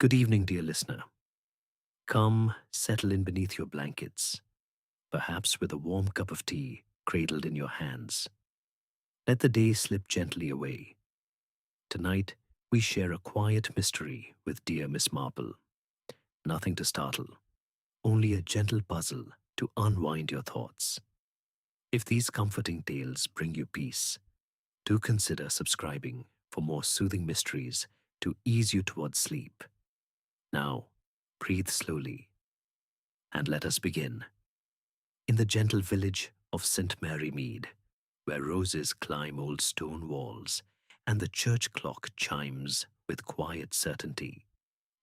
Good evening, dear listener. Come, settle in beneath your blankets, perhaps with a warm cup of tea cradled in your hands. Let the day slip gently away. Tonight, we share a quiet mystery with dear Miss Marple. Nothing to startle, only a gentle puzzle to unwind your thoughts. If these comforting tales bring you peace, do consider subscribing for more soothing mysteries to ease you towards sleep. Now, breathe slowly and let us begin. In the gentle village of St. Mary Mead, where roses climb old stone walls and the church clock chimes with quiet certainty,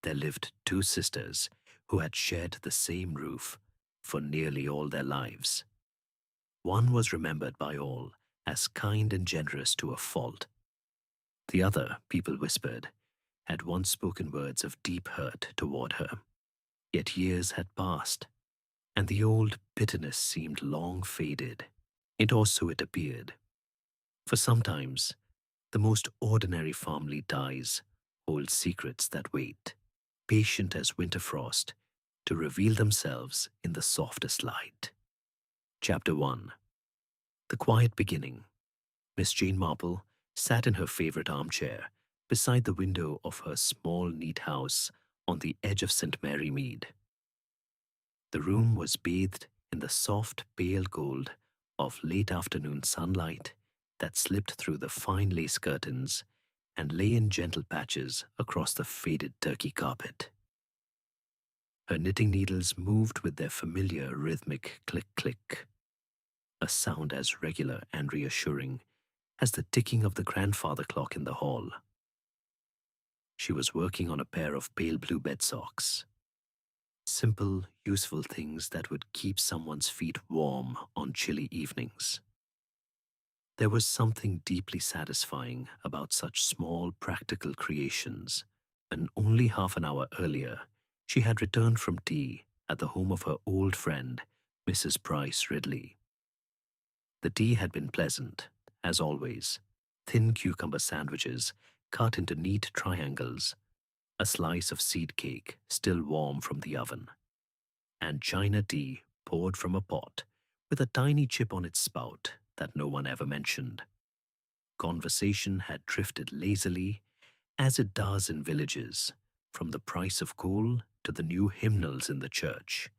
there lived two sisters who had shared the same roof for nearly all their lives. One was remembered by all as kind and generous to a fault. The other, people whispered, had once spoken words of deep hurt toward her. Yet years had passed, and the old bitterness seemed long faded. Or so it appeared. For sometimes, the most ordinary family ties hold secrets that wait, patient as winter frost, to reveal themselves in the softest light. Chapter 1. The Quiet Beginning. Miss Jane Marple sat in her favorite armchair beside the window of her small, neat house on the edge of St. Mary Mead. The room was bathed in the soft, pale gold of late afternoon sunlight that slipped through the fine lace curtains and lay in gentle patches across the faded turkey carpet. Her knitting needles moved with their familiar rhythmic click-click, a sound as regular and reassuring as the ticking of the grandfather clock in the hall. She was working on a pair of pale blue bed socks. Simple, useful things that would keep someone's feet warm on chilly evenings. There was something deeply satisfying about such small, practical creations, and only half an hour earlier, she had returned from tea at the home of her old friend, Mrs. Price Ridley. The tea had been pleasant, as always, thin cucumber sandwiches cut into neat triangles, a slice of seed cake still warm from the oven, and china tea poured from a pot with a tiny chip on its spout that no one ever mentioned. Conversation had drifted lazily, as it does in villages, from the price of coal to the new hymnals in the church,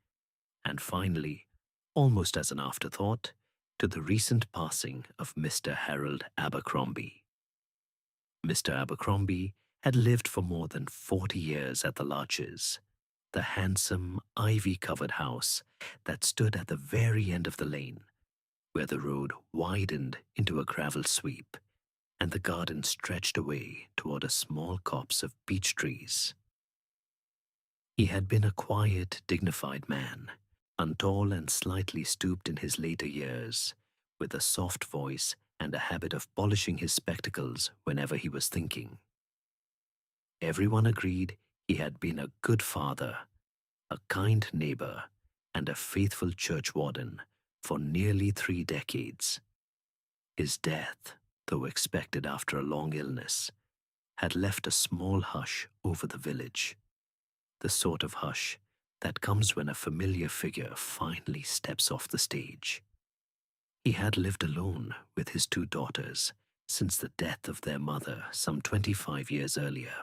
and finally, almost as an afterthought, to the recent passing of Mr. Harold Abercrombie. Mr. Abercrombie had lived for more than 40 years at the Larches, the handsome, ivy-covered house that stood at the very end of the lane, where the road widened into a gravel sweep and the garden stretched away toward a small copse of beech trees. He had been a quiet, dignified man, untall and slightly stooped in his later years, with a soft voice and a habit of polishing his spectacles whenever he was thinking. Everyone agreed he had been a good father, a kind neighbor, and a faithful church warden for nearly 3 decades. His death, though expected after a long illness, had left a small hush over the village, the sort of hush that comes when a familiar figure finally steps off the stage. He had lived alone with his 2 daughters since the death of their mother some 25 years earlier.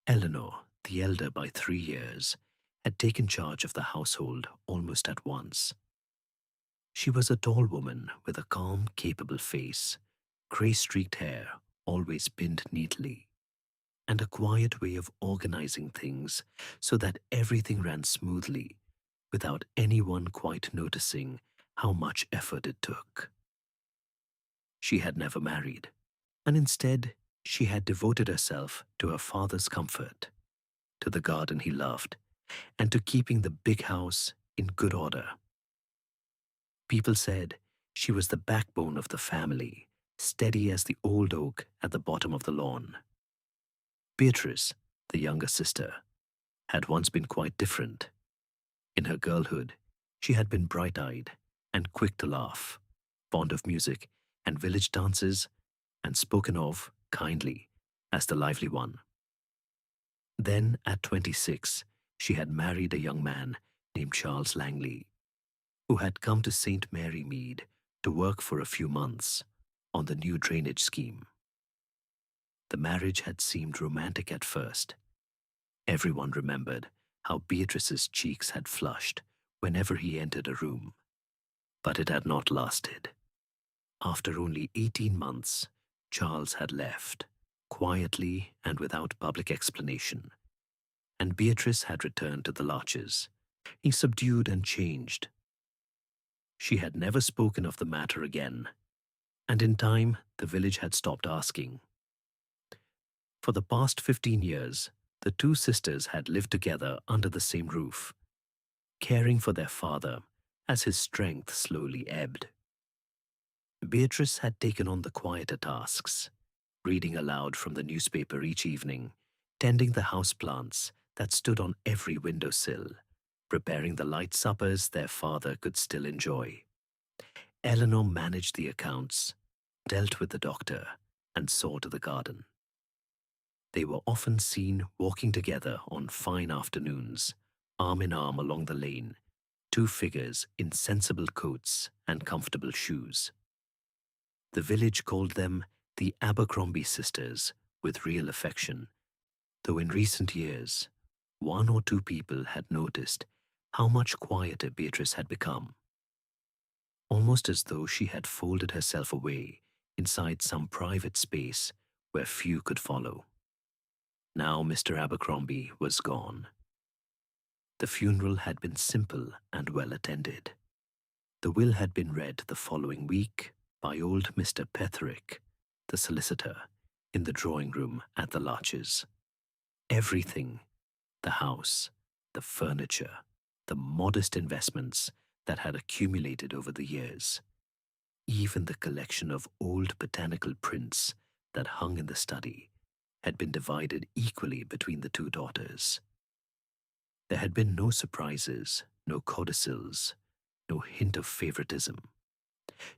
Eleanor, the elder by 3 years, had taken charge of the household almost at once. She was a tall woman with a calm, capable face, gray-streaked hair always pinned neatly, and a quiet way of organizing things so that everything ran smoothly without anyone quite noticing how much effort it took. She had never married, and instead she had devoted herself to her father's comfort, to the garden he loved, and to keeping the big house in good order. People said she was the backbone of the family, steady as the old oak at the bottom of the lawn. Beatrice, the younger sister, had once been quite different. In her girlhood, she had been bright-eyed and quick to laugh, fond of music and village dances, and spoken of, kindly, as the lively one. Then, at 26, she had married a young man named Charles Langley, who had come to St. Mary Mead to work for a few months on the new drainage scheme. The marriage had seemed romantic at first. Everyone remembered how Beatrice's cheeks had flushed whenever he entered a room. But it had not lasted. After only 18 months, Charles had left, quietly and without public explanation, and Beatrice had returned to the Larches, subdued and changed. She had never spoken of the matter again, and in time the village had stopped asking. For the past 15 years, the two sisters had lived together under the same roof, caring for their father as his strength slowly ebbed. Beatrice had taken on the quieter tasks, reading aloud from the newspaper each evening, tending the houseplants that stood on every windowsill, preparing the light suppers their father could still enjoy. Eleanor managed the accounts, dealt with the doctor, and saw to the garden. They were often seen walking together on fine afternoons, arm in arm along the lane, two figures in sensible coats and comfortable shoes. The village called them the Abercrombie sisters with real affection, though in recent years, one or two people had noticed how much quieter Beatrice had become, almost as though she had folded herself away inside some private space where few could follow. Now Mr. Abercrombie was gone. The funeral had been simple and well attended. The will had been read the following week by old Mr. Petherick, the solicitor, in the drawing room at the Larches. Everything, the house, the furniture, the modest investments that had accumulated over the years, even the collection of old botanical prints that hung in the study, had been divided equally between the two daughters. There had been no surprises, no codicils, no hint of favoritism,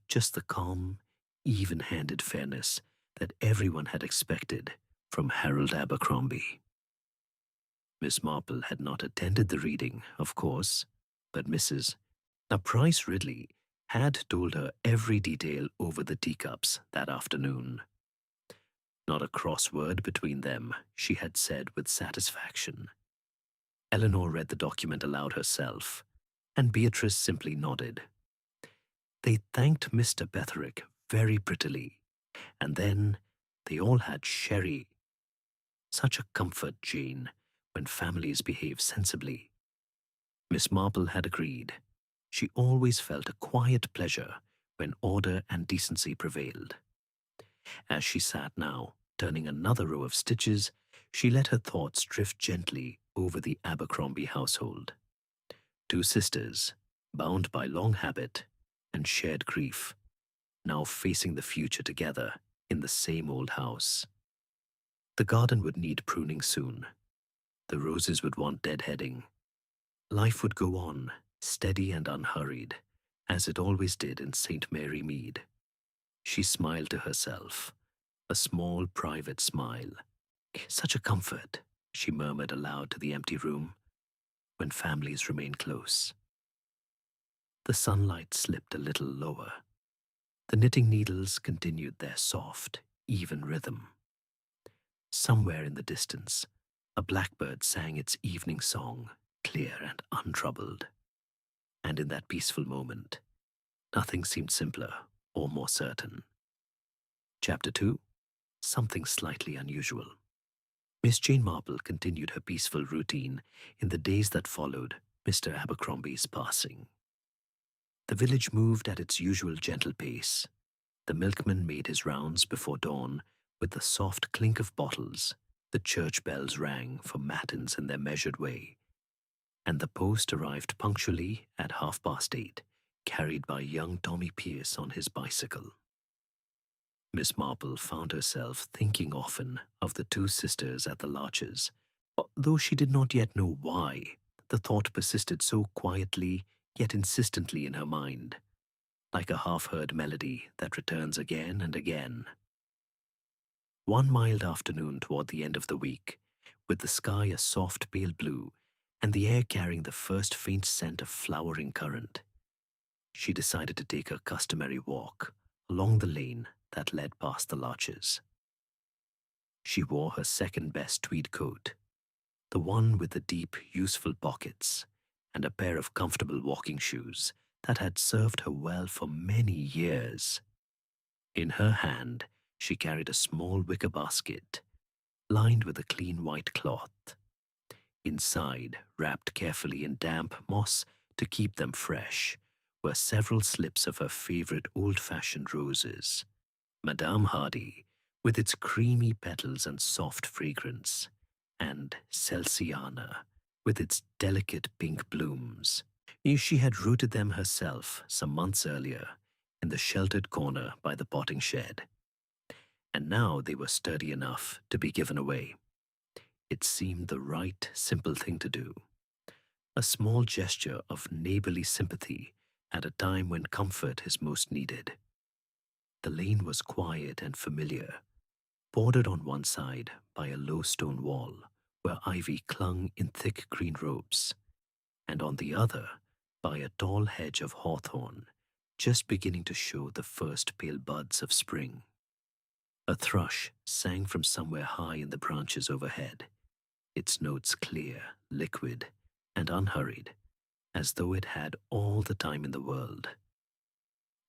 just the calm, even-handed fairness that everyone had expected from Harold Abercrombie. Miss Marple had not attended the reading, of course, but Mrs. Price Ridley had told her every detail over the teacups that afternoon. Not a cross word between them, she had said with satisfaction. Eleanor read the document aloud herself, and Beatrice simply nodded. They thanked Mr. Petherick very prettily, and then they all had sherry. Such a comfort, Jane, when families behave sensibly. Miss Marple had agreed. She always felt a quiet pleasure when order and decency prevailed. As she sat now, turning another row of stitches, she let her thoughts drift gently over the Abercrombie household. Two sisters, bound by long habit and shared grief, now facing the future together in the same old house. The garden would need pruning soon. The roses would want deadheading. Life would go on, steady and unhurried, as it always did in St. Mary Mead. She smiled to herself, a small private smile. Such a comfort, she murmured aloud to the empty room, when families remain close. The sunlight slipped a little lower. The knitting needles continued their soft, even rhythm. Somewhere in the distance, a blackbird sang its evening song, clear and untroubled. And in that peaceful moment, nothing seemed simpler or more certain. Chapter 2. Something slightly unusual. Miss Jane Marple continued her peaceful routine in the days that followed Mr. Abercrombie's passing. The village moved at its usual gentle pace. The milkman made his rounds before dawn with the soft clink of bottles. The church bells rang for matins in their measured way, and the post arrived punctually at 8:30, carried by young Tommy Pierce on his bicycle. Miss Marple found herself thinking often of the two sisters at the Larches. Though she did not yet know why, the thought persisted so quietly yet insistently in her mind, like a half-heard melody that returns again and again. One mild afternoon toward the end of the week, with the sky a soft pale blue and the air carrying the first faint scent of flowering currant, she decided to take her customary walk along the lane that led past the larches. She wore her second-best tweed coat, the one with the deep, useful pockets, and a pair of comfortable walking shoes that had served her well for many years. In her hand, she carried a small wicker basket, lined with a clean white cloth. Inside, wrapped carefully in damp moss to keep them fresh, were several slips of her favorite old-fashioned roses. Madame Hardy, with its creamy petals and soft fragrance, and Celsiana, with its delicate pink blooms. She had rooted them herself some months earlier in the sheltered corner by the potting shed, and now they were sturdy enough to be given away. It seemed the right, simple thing to do. A small gesture of neighborly sympathy at a time when comfort is most needed. The lane was quiet and familiar, bordered on one side by a low stone wall where ivy clung in thick green ropes, and on the other by a tall hedge of hawthorn just beginning to show the first pale buds of spring. A thrush sang from somewhere high in the branches overhead, its notes clear, liquid, and unhurried, as though it had all the time in the world.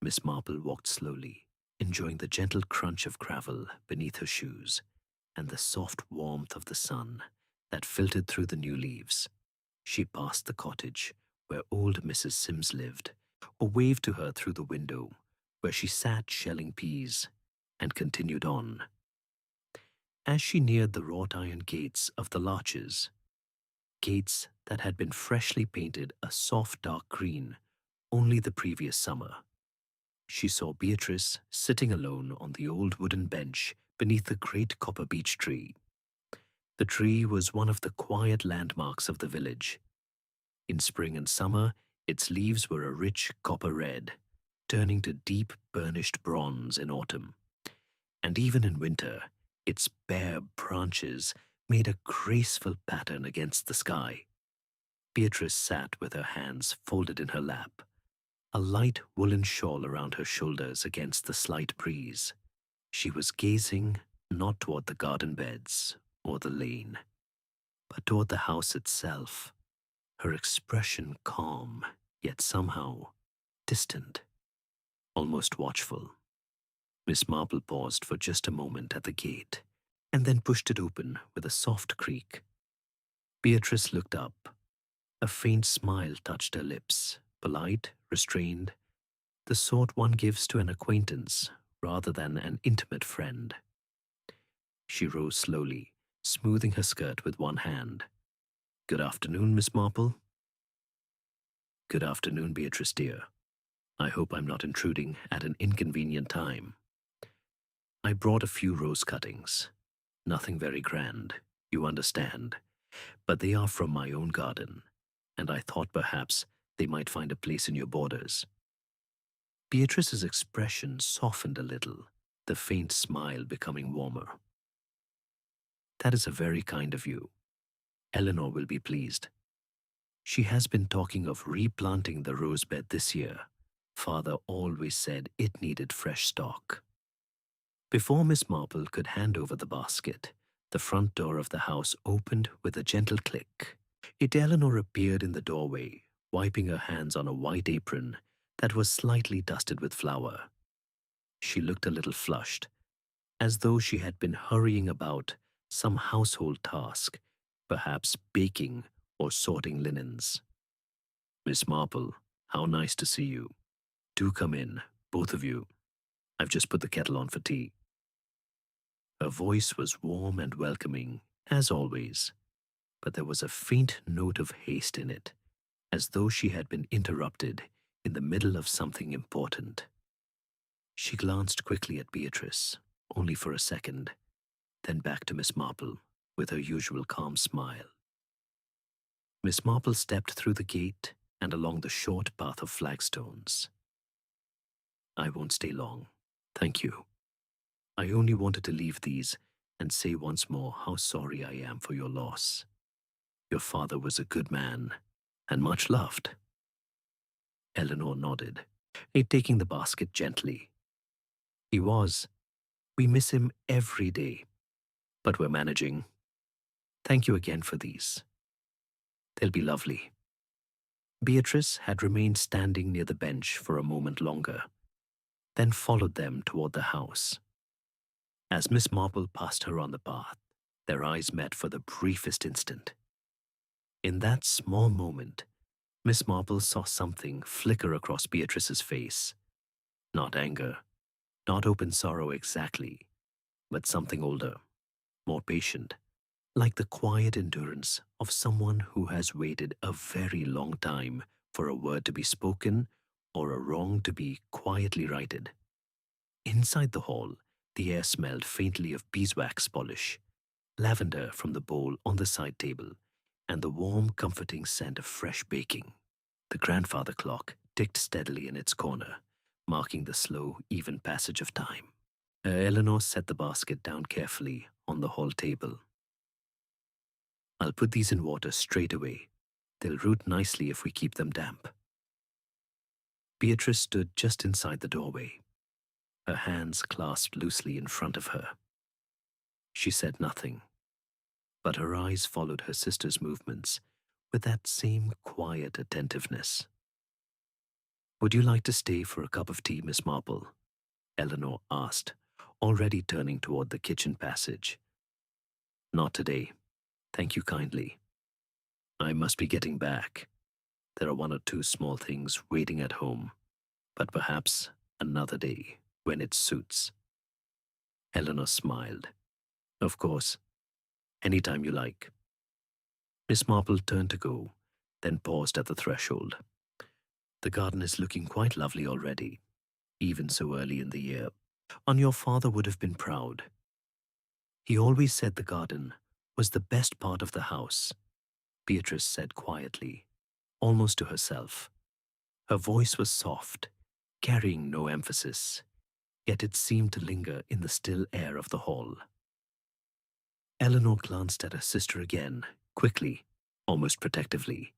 Miss Marple walked slowly, enjoying the gentle crunch of gravel beneath her shoes and the soft warmth of the sun that filtered through the new leaves. She passed the cottage where old Mrs. Sims lived, or waved to her through the window where she sat shelling peas, and continued on. As she neared the wrought iron gates of the larches, gates that had been freshly painted a soft dark green only the previous summer, she saw Beatrice sitting alone on the old wooden bench beneath the great copper beech tree. The tree was one of the quiet landmarks of the village. In spring and summer, its leaves were a rich copper red, turning to deep burnished bronze in autumn. And even in winter, its bare branches made a graceful pattern against the sky. Beatrice sat with her hands folded in her lap, a light woolen shawl around her shoulders against the slight breeze. She was gazing not toward the garden beds or the lane, but toward the house itself, her expression calm, yet somehow distant, almost watchful. Miss Marple paused for just a moment at the gate, and then pushed it open with a soft creak. Beatrice looked up. A faint smile touched her lips, polite, restrained, the sort one gives to an acquaintance rather than an intimate friend. She rose slowly, smoothing her skirt with one hand. "Good afternoon, Miss Marple." "Good afternoon, Beatrice dear. I hope I'm not intruding at an inconvenient time. I brought a few rose cuttings. Nothing very grand, you understand, but they are from my own garden, and I thought perhaps they might find a place in your borders." Beatrice's expression softened a little, the faint smile becoming warmer. "That is a very kind of you. Eleanor will be pleased. She has been talking of replanting the rose bed this year. Father always said it needed fresh stock." Before Miss Marple could hand over the basket, the front door of the house opened with a gentle click. Eleanor appeared in the doorway, wiping her hands on a white apron that was slightly dusted with flour. She looked a little flushed, as though she had been hurrying about some household task, perhaps baking or sorting linens. "Miss Marple, how nice to see you. Do come in, both of you. I've just put the kettle on for tea." Her voice was warm and welcoming, as always, but there was a faint note of haste in it, as though she had been interrupted in the middle of something important. She glanced quickly at Beatrice, only for a second, then back to Miss Marple with her usual calm smile. Miss Marple stepped through the gate and along the short path of flagstones. "I won't stay long, thank you. I only wanted to leave these and say once more how sorry I am for your loss. Your father was a good man and much loved. Eleanor nodded, taking the basket gently. He was. We miss him every day, but we're managing. Thank you again for these. They'll be lovely. Beatrice had remained standing near the bench for a moment longer, then followed them toward the house. As Miss Marple passed her on the path, their eyes met for the briefest instant. In that small moment, Miss Marple saw something flicker across Beatrice's face. Not anger, not open sorrow exactly, but something older, more patient, like the quiet endurance of someone who has waited a very long time for a word to be spoken or a wrong to be quietly righted. Inside the hall, the air smelled faintly of beeswax polish, lavender from the bowl on the side table, and the warm, comforting scent of fresh baking. The grandfather clock ticked steadily in its corner, marking the slow, even passage of time. Eleanor set the basket down carefully on the hall table. I'll put these in water straight away. They'll root nicely if we keep them damp. Beatrice stood just inside the doorway, her hands clasped loosely in front of her. She said nothing, but her eyes followed her sister's movements with that same quiet attentiveness. Would you like to stay for a cup of tea, Miss Marple? Eleanor asked, already turning toward the kitchen passage. Not today. Thank you kindly. I must be getting back. There are one or two small things waiting at home, but perhaps another day when it suits. Eleanor smiled. Of course. Any time you like. Miss Marple turned to go, then paused at the threshold. The garden is looking quite lovely already, even so early in the year. And your father would have been proud. He always said the garden was the best part of the house, Beatrice said quietly, almost to herself. Her voice was soft, carrying no emphasis, yet it seemed to linger in the still air of the hall. Eleanor glanced at her sister again, quickly, almost protectively,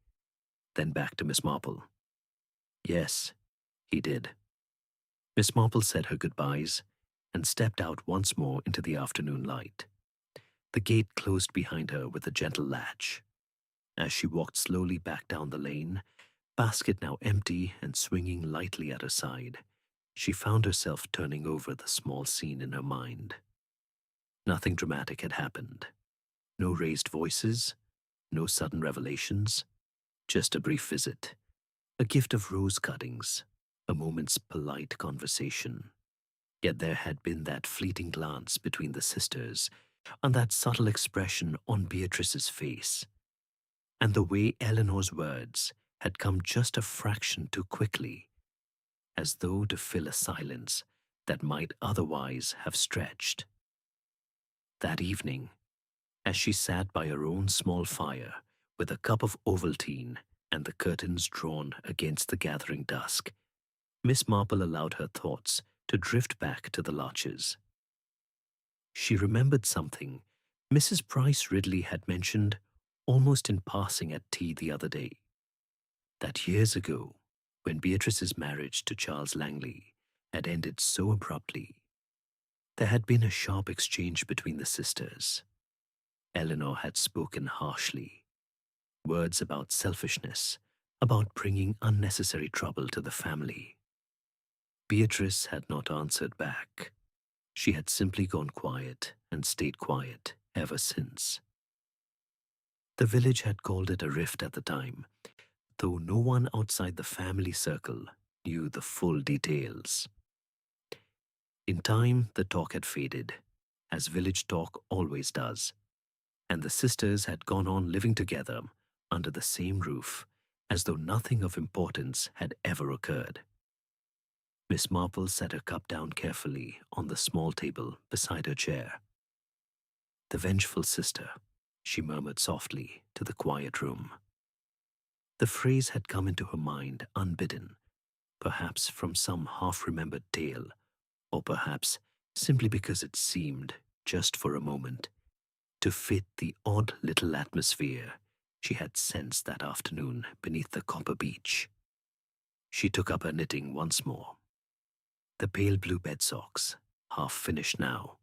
then back to Miss Marple. Yes, he did. Miss Marple said her goodbyes and stepped out once more into the afternoon light. The gate closed behind her with a gentle latch. As she walked slowly back down the lane, basket now empty and swinging lightly at her side, she found herself turning over the small scene in her mind. Nothing dramatic had happened. No raised voices, no sudden revelations, just a brief visit, a gift of rose cuttings, a moment's polite conversation. Yet there had been that fleeting glance between the sisters, and that subtle expression on Beatrice's face, and the way Eleanor's words had come just a fraction too quickly, as though to fill a silence that might otherwise have stretched. That evening, as she sat by her own small fire with a cup of Ovaltine and the curtains drawn against the gathering dusk, Miss Marple allowed her thoughts to drift back to the larches. She remembered something Mrs. Price Ridley had mentioned almost in passing at tea the other day. That years ago, when Beatrice's marriage to Charles Langley had ended so abruptly, there had been a sharp exchange between the sisters. Eleanor had spoken harshly, words about selfishness, about bringing unnecessary trouble to the family. Beatrice had not answered back. She had simply gone quiet and stayed quiet ever since. The village had called it a rift at the time, though no one outside the family circle knew the full details. In time, the talk had faded, as village talk always does, and the sisters had gone on living together under the same roof as though nothing of importance had ever occurred. Miss Marple set her cup down carefully on the small table beside her chair. The vengeful sister, she murmured softly to the quiet room. The phrase had come into her mind unbidden, perhaps from some half-remembered tale, or perhaps simply because it seemed just for a moment, to fit the odd little atmosphere she had sensed that afternoon beneath the copper beech. She took up her knitting once more. The pale blue bed socks, half finished now,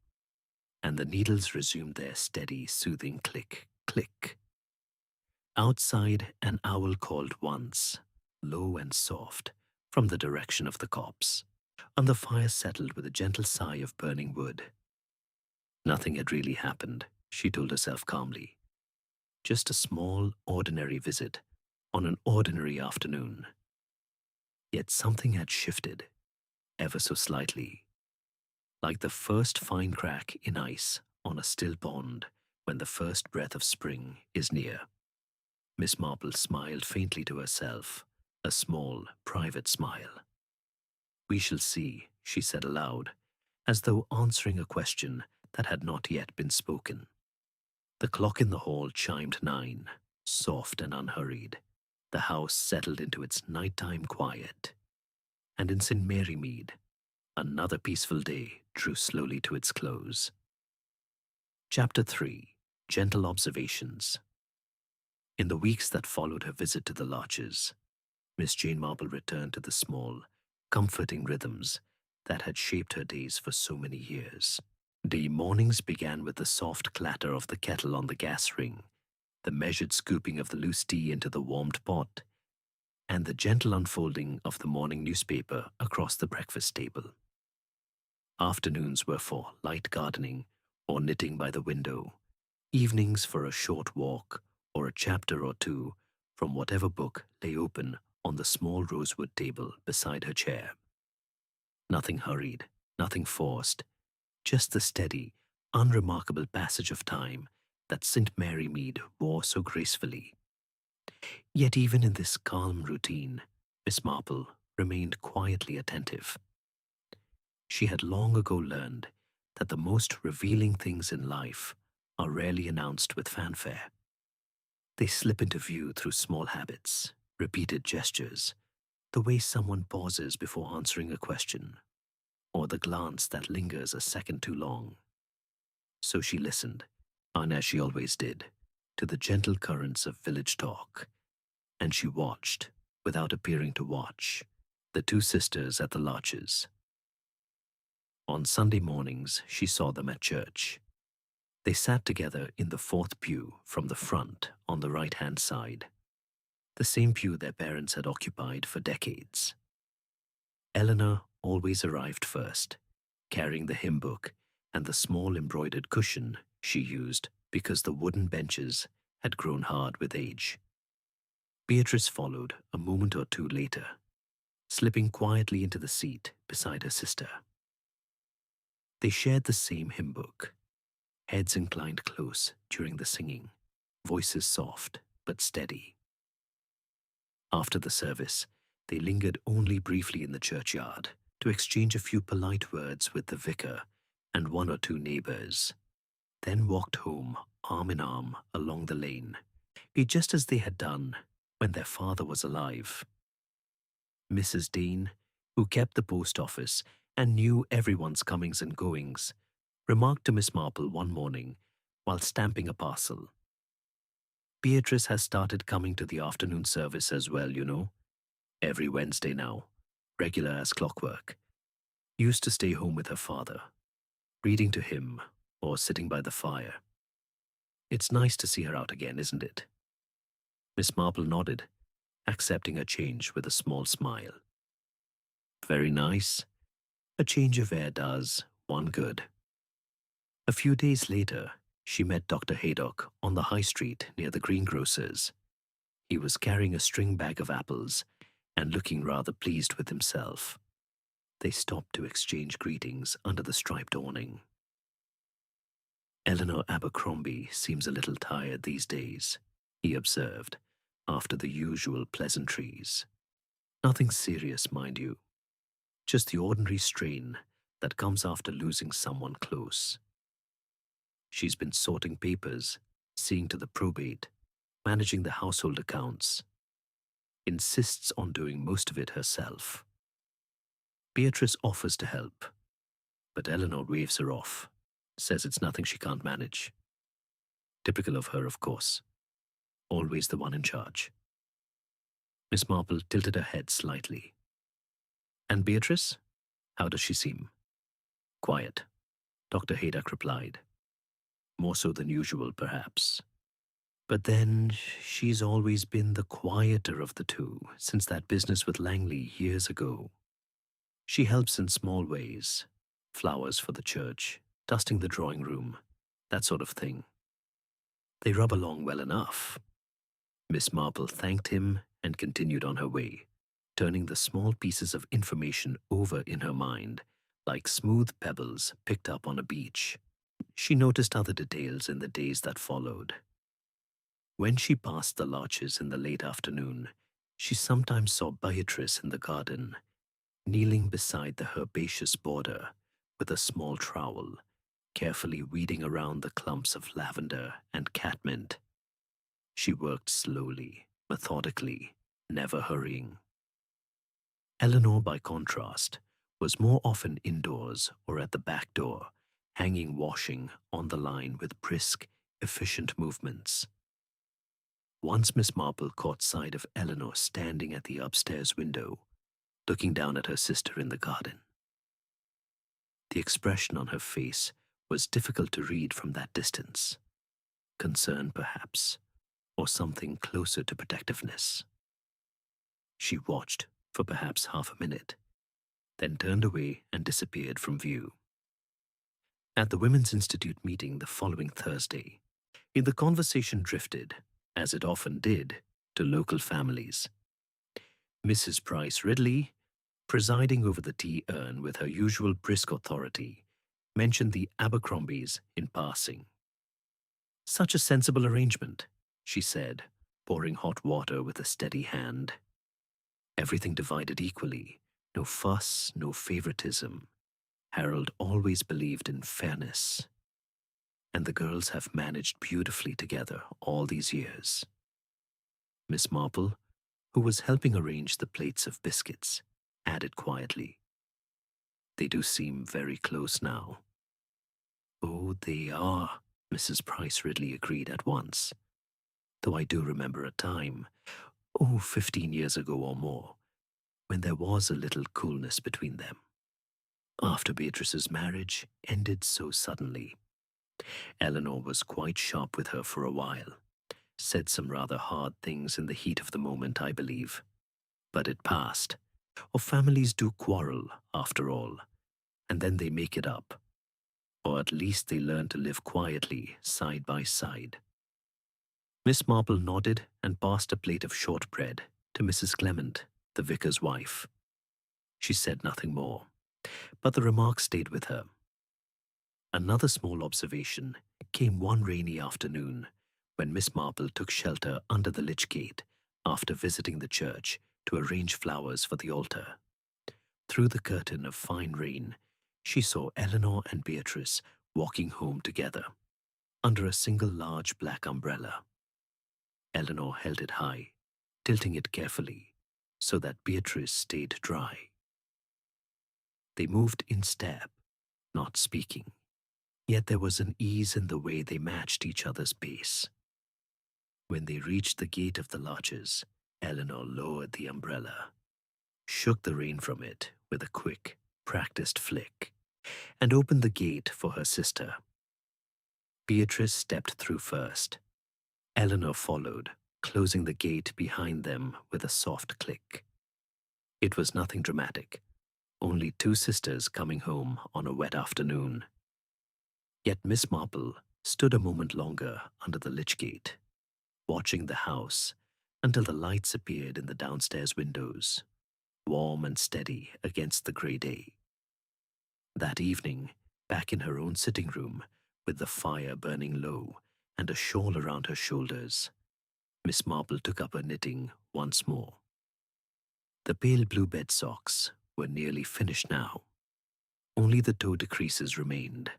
and the needles resumed their steady, soothing click, click. Outside, an owl called once, low and soft, from the direction of the copse, and the fire settled with a gentle sigh of burning wood. Nothing had really happened, she told herself calmly. Just a small, ordinary visit on an ordinary afternoon. Yet something had shifted, ever so slightly, like the first fine crack in ice on a still pond when the first breath of spring is near. Miss Marple smiled faintly to herself, a small, private smile. We shall see, she said aloud, as though answering a question that had not yet been spoken. The clock in the hall chimed 9, soft and unhurried. The house settled into its nighttime quiet. And in St. Mary Mead, another peaceful day drew slowly to its close. Chapter 3. Gentle Observations. In the weeks that followed her visit to the Larches, Miss Jane Marple returned to the small, comforting rhythms that had shaped her days for so many years. The mornings began with the soft clatter of the kettle on the gas ring, the measured scooping of the loose tea into the warmed pot, and the gentle unfolding of the morning newspaper across the breakfast table. Afternoons were for light gardening or knitting by the window, evenings for a short walk or a chapter or two from whatever book lay open on the small rosewood table beside her chair. Nothing hurried, nothing forced, just the steady, unremarkable passage of time that St. Mary Mead wore so gracefully. Yet even in this calm routine, Miss Marple remained quietly attentive. She had long ago learned that the most revealing things in life are rarely announced with fanfare. They slip into view through small habits, repeated gestures, the way someone pauses before answering a question, or the glance that lingers a second too long. So she listened, and as she always did, to the gentle currents of village talk, and she watched, without appearing to watch, the two sisters at the Larches. On Sunday mornings, she saw them at church. They sat together in the fourth pew from the front on the right-hand side, the same pew their parents had occupied for decades. Eleanor always arrived first, carrying the hymn book and the small embroidered cushion she used because the wooden benches had grown hard with age. Beatrice followed a moment or two later, slipping quietly into the seat beside her sister. They shared the same hymn book, heads inclined close during the singing, voices soft but steady. After the service, they lingered only briefly in the churchyard to exchange a few polite words with the vicar and one or two neighbors, then walked home arm in arm along the lane, just as they had done when their father was alive. Mrs. Dean, who kept the post office and knew everyone's comings and goings, remarked to Miss Marple one morning while stamping a parcel. "Beatrice has started coming to the afternoon service as well, you know. Every Wednesday now, regular as clockwork. Used to stay home with her father, reading to him or sitting by the fire. It's nice to see her out again, isn't it?" Miss Marple nodded, accepting her change with a small smile. "Very nice. A change of air does one good." A few days later, she met Dr. Haydock on the high street near the greengrocer's. He was carrying a string bag of apples and looking rather pleased with himself. They stopped to exchange greetings under the striped awning. "Eleanor Abercrombie seems a little tired these days," he observed, after the usual pleasantries. "Nothing serious, mind you. Just the ordinary strain that comes after losing someone close. She's been sorting papers, seeing to the probate, managing the household accounts. Insists on doing most of it herself. Beatrice offers to help, but Eleanor waves her off. says it's nothing she can't manage. Typical of her, of course. Always the one in charge. Miss Marple tilted her head slightly. And Beatrice? How does she seem? Quiet, Dr. Haydock replied. More so than usual, perhaps. But then, she's always been the quieter of the two since that business with Langley years ago. She helps in small ways. Flowers for the church, dusting the drawing room, that sort of thing. They rub along well enough. Miss Marple thanked him and continued on her way, turning the small pieces of information over in her mind, like smooth pebbles picked up on a beach. She noticed other details in the days that followed. When she passed the larches in the late afternoon, she sometimes saw Beatrice in the garden, kneeling beside the herbaceous border with a small trowel, carefully weeding around the clumps of lavender and catmint. She worked slowly, methodically, never hurrying. Eleanor, by contrast, was more often indoors or at the back door, hanging washing on the line with brisk, efficient movements. Once Miss Marple caught sight of Eleanor standing at the upstairs window, looking down at her sister in the garden. The expression on her face was difficult to read from that distance. Concern, perhaps, or something closer to protectiveness. She watched for perhaps half a minute, then turned away and disappeared from view. At the Women's Institute meeting the following Thursday, the conversation drifted, as it often did, to local families. Mrs. Price Ridley, presiding over the tea urn with her usual brisk authority, mentioned the Abercrombies in passing. Such a sensible arrangement, she said, pouring hot water with a steady hand. Everything divided equally, no fuss, no favoritism. Harold always believed in fairness. And the girls have managed beautifully together all these years. Miss Marple, who was helping arrange the plates of biscuits, added quietly, "They do seem very close now." "Oh, they are," Mrs. Price Ridley agreed at once. "Though I do remember a time, 15 years ago or more, when there was a little coolness between them. After Beatrice's marriage ended so suddenly. Eleanor was quite sharp with her for a while, said some rather hard things in the heat of the moment, I believe. But it passed. Or families do quarrel, after all, and then they make it up. Or at least they learn to live quietly, side by side." Miss Marple nodded and passed a plate of shortbread to Mrs. Clement, the vicar's wife. She said nothing more, but the remark stayed with her. Another small observation came one rainy afternoon when Miss Marple took shelter under the lich gate after visiting the church to arrange flowers for the altar. Through the curtain of fine rain, she saw Eleanor and Beatrice walking home together, under a single large black umbrella. Eleanor held it high, tilting it carefully, so that Beatrice stayed dry. They moved in step, not speaking, yet there was an ease in the way they matched each other's pace. When they reached the gate of the larches, Eleanor lowered the umbrella, shook the rain from it with a quick, practiced flick, and opened the gate for her sister. Beatrice stepped through first. Eleanor followed, closing the gate behind them with a soft click. It was nothing dramatic, only two sisters coming home on a wet afternoon. Yet Miss Marple stood a moment longer under the lich gate, watching the house until the lights appeared in the downstairs windows, warm and steady against the grey day. That evening, back in her own sitting room, with the fire burning low and a shawl around her shoulders, Miss Marple took up her knitting once more. The pale blue bed socks were nearly finished now. Only the toe decreases remained.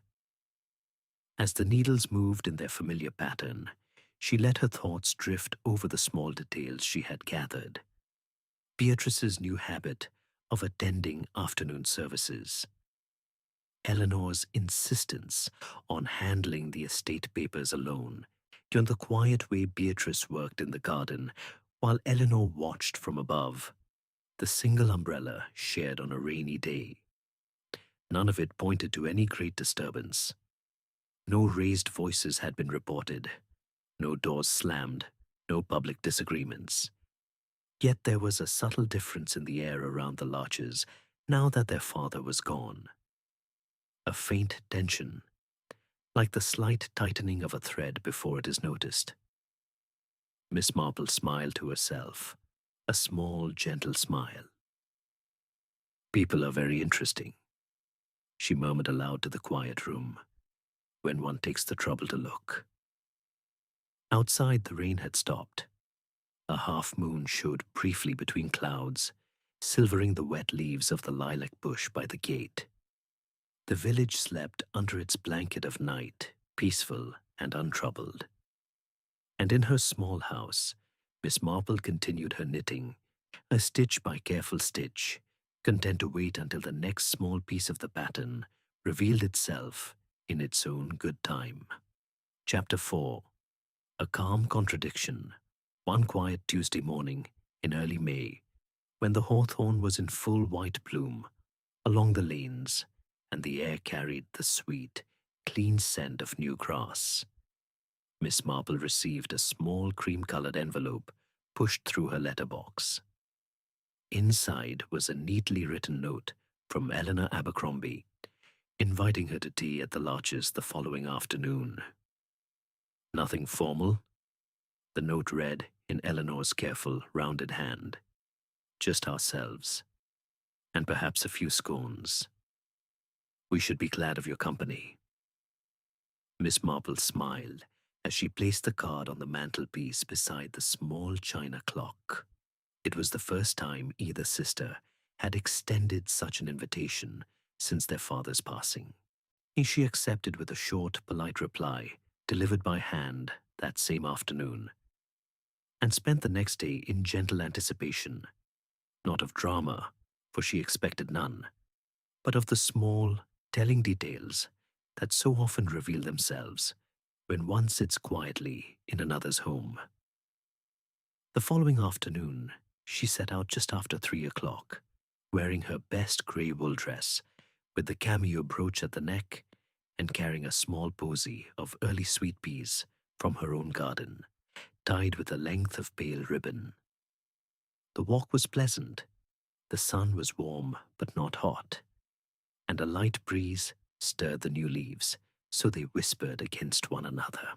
As the needles moved in their familiar pattern, she let her thoughts drift over the small details she had gathered. Beatrice's new habit of attending afternoon services. Eleanor's insistence on handling the estate papers alone, and the quiet way Beatrice worked in the garden, while Eleanor watched from above, the single umbrella shared on a rainy day. None of it pointed to any great disturbance. No raised voices had been reported, no doors slammed, no public disagreements. Yet there was a subtle difference in the air around the Larches now that their father was gone. A faint tension, like the slight tightening of a thread before it is noticed. Miss Marple smiled to herself, a small, gentle smile. "People are very interesting," she murmured aloud to the quiet room, "when one takes the trouble to look." Outside, the rain had stopped. A half-moon showed briefly between clouds, silvering the wet leaves of the lilac bush by the gate. The village slept under its blanket of night, peaceful and untroubled. And in her small house, Miss Marple continued her knitting, a stitch by careful stitch, content to wait until the next small piece of the pattern revealed itself in its own good time. Chapter 4. A calm contradiction. One quiet Tuesday morning in early May, when the hawthorn was in full white bloom along the lanes, and the air carried the sweet, clean scent of new grass, Miss Marple received a small cream-colored envelope pushed through her letterbox. Inside was a neatly written note from Eleanor Abercrombie, inviting her to tea at the Larches the following afternoon. Nothing formal, the note read in Eleanor's careful, rounded hand. Just ourselves, and perhaps a few scones. We should be glad of your company. Miss Marple smiled as she placed the card on the mantelpiece beside the small china clock. It was the first time either sister had extended such an invitation since their father's passing. She accepted with a short, polite reply, delivered by hand that same afternoon, and spent the next day in gentle anticipation, not of drama, for she expected none, but of the small, telling details that so often reveal themselves when one sits quietly in another's home. The following afternoon, she set out just after 3 o'clock, wearing her best grey wool dress, with the cameo brooch at the neck, and carrying a small posy of early sweet peas from her own garden, tied with a length of pale ribbon. The walk was pleasant. The sun was warm but not hot, and a light breeze stirred the new leaves, so they whispered against one another.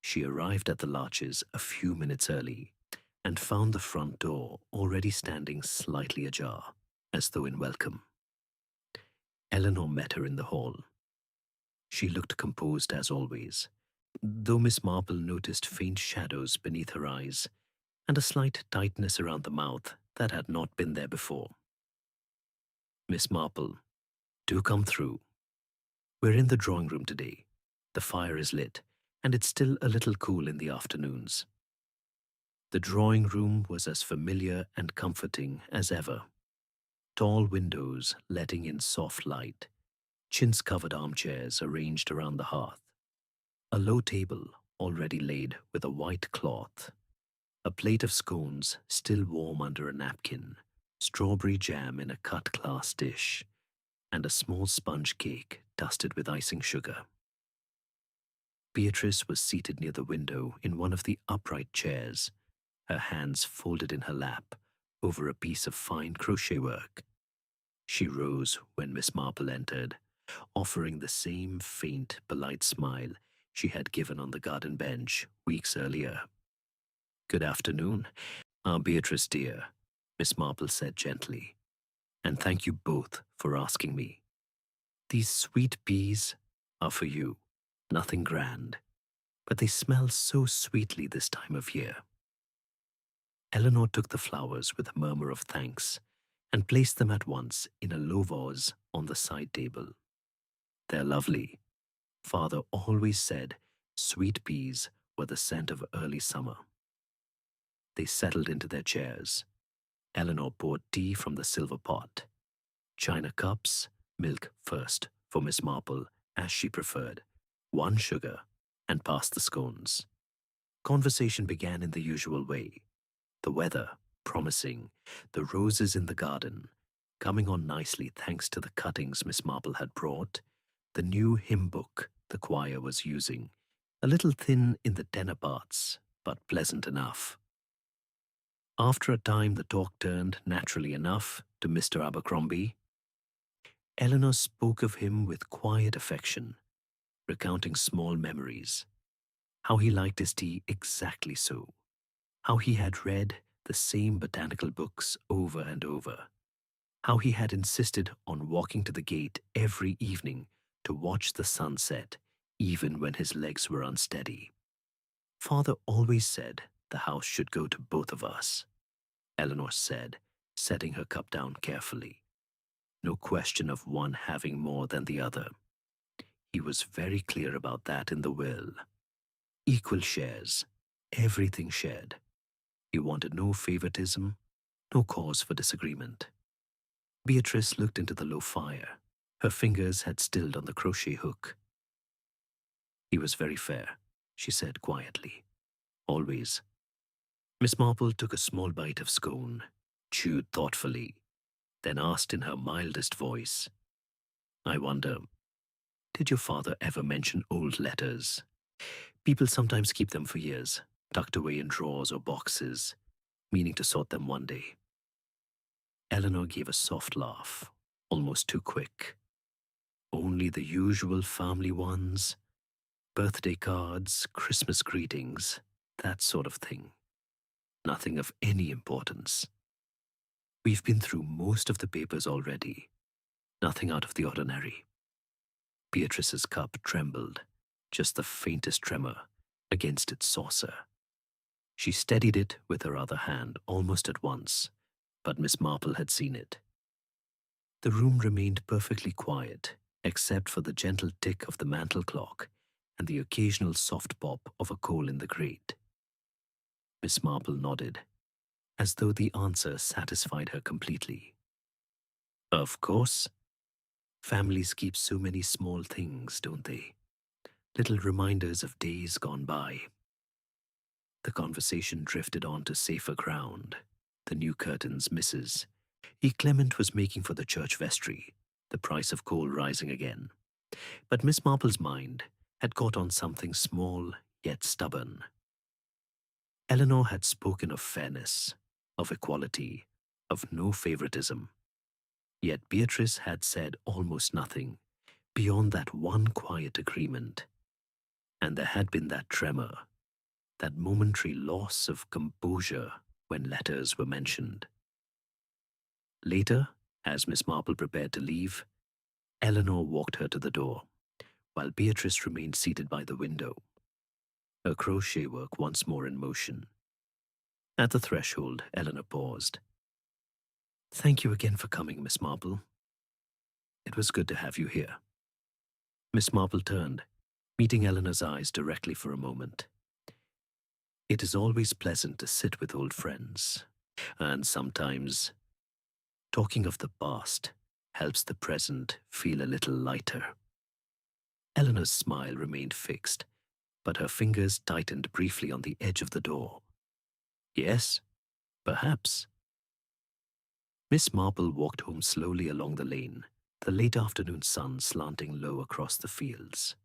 She arrived at the Larches a few minutes early, and found the front door already standing slightly ajar, as though in welcome. Eleanor met her in the hall. She looked composed as always, though Miss Marple noticed faint shadows beneath her eyes and a slight tightness around the mouth that had not been there before. "Miss Marple, do come through. We're in the drawing room today. The fire is lit, and it's still a little cool in the afternoons." The drawing room was as familiar and comforting as ever. Tall windows letting in soft light, chintz-covered armchairs arranged around the hearth, a low table already laid with a white cloth, a plate of scones still warm under a napkin, strawberry jam in a cut-glass dish, and a small sponge cake dusted with icing sugar. Beatrice was seated near the window in one of the upright chairs, her hands folded in her lap over a piece of fine crochet work. She rose when Miss Marple entered, offering the same faint, polite smile she had given on the garden bench weeks earlier. "Good afternoon, Beatrice dear," Miss Marple said gently, "and thank you both for asking me. These sweet peas are for you, nothing grand, but they smell so sweetly this time of year." Eleanor took the flowers with a murmur of thanks and placed them at once in a low vase on the side table. "They're lovely. Father always said sweet peas were the scent of early summer." They settled into their chairs. Eleanor poured tea from the silver pot. China cups, milk first for Miss Marple, as she preferred, 1 sugar, and passed the scones. Conversation began in the usual way. The weather, promising, the roses in the garden, coming on nicely thanks to the cuttings Miss Marple had brought, the new hymn book the choir was using, a little thin in the tenor parts, but pleasant enough. After a time, the talk turned, naturally enough, to Mr. Abercrombie. Eleanor spoke of him with quiet affection, recounting small memories. How he liked his tea exactly so. How he had read the same botanical books over and over. How he had insisted on walking to the gate every evening to watch the sunset, even when his legs were unsteady. Father always said the house should go to both of us, Eleanor said, setting her cup down carefully. No question of one having more than the other. He was very clear about that in the will. Equal shares, everything shared. He wanted no favoritism, no cause for disagreement. Beatrice looked into the low fire. Her fingers had stilled on the crochet hook. He was very fair, she said quietly. Always. Miss Marple took a small bite of scone, chewed thoughtfully, then asked in her mildest voice, I wonder, did your father ever mention old letters? People sometimes keep them for years, tucked away in drawers or boxes, meaning to sort them one day. Eleanor gave a soft laugh, almost too quick. Only the usual family ones, birthday cards, Christmas greetings, that sort of thing. Nothing of any importance. We've been through most of the papers already. Nothing out of the ordinary. Beatrice's cup trembled, just the faintest tremor, against its saucer. She steadied it with her other hand almost at once, but Miss Marple had seen it. The room remained perfectly quiet, except for the gentle tick of the mantel clock and the occasional soft pop of a coal in the grate. Miss Marple nodded, as though the answer satisfied her completely. Of course. Families keep so many small things, don't they? Little reminders of days gone by. The conversation drifted on to safer ground. The new curtains, Mrs. E. Clement was making for the church vestry, the price of coal rising again. But Miss Marple's mind had caught on something small yet stubborn. Eleanor had spoken of fairness, of equality, of no favoritism. Yet Beatrice had said almost nothing beyond that one quiet agreement. And there had been that tremor, that momentary loss of composure when letters were mentioned. Later, as Miss Marple prepared to leave, Eleanor walked her to the door, while Beatrice remained seated by the window, her crochet work once more in motion. At the threshold, Eleanor paused. Thank you again for coming, Miss Marple. It was good to have you here. Miss Marple turned, meeting Eleanor's eyes directly for a moment. It is always pleasant to sit with old friends, and sometimes talking of the past helps the present feel a little lighter. Eleanor's smile remained fixed, but her fingers tightened briefly on the edge of the door. Yes, perhaps. Miss Marple walked home slowly along the lane, the late afternoon sun slanting low across the fields.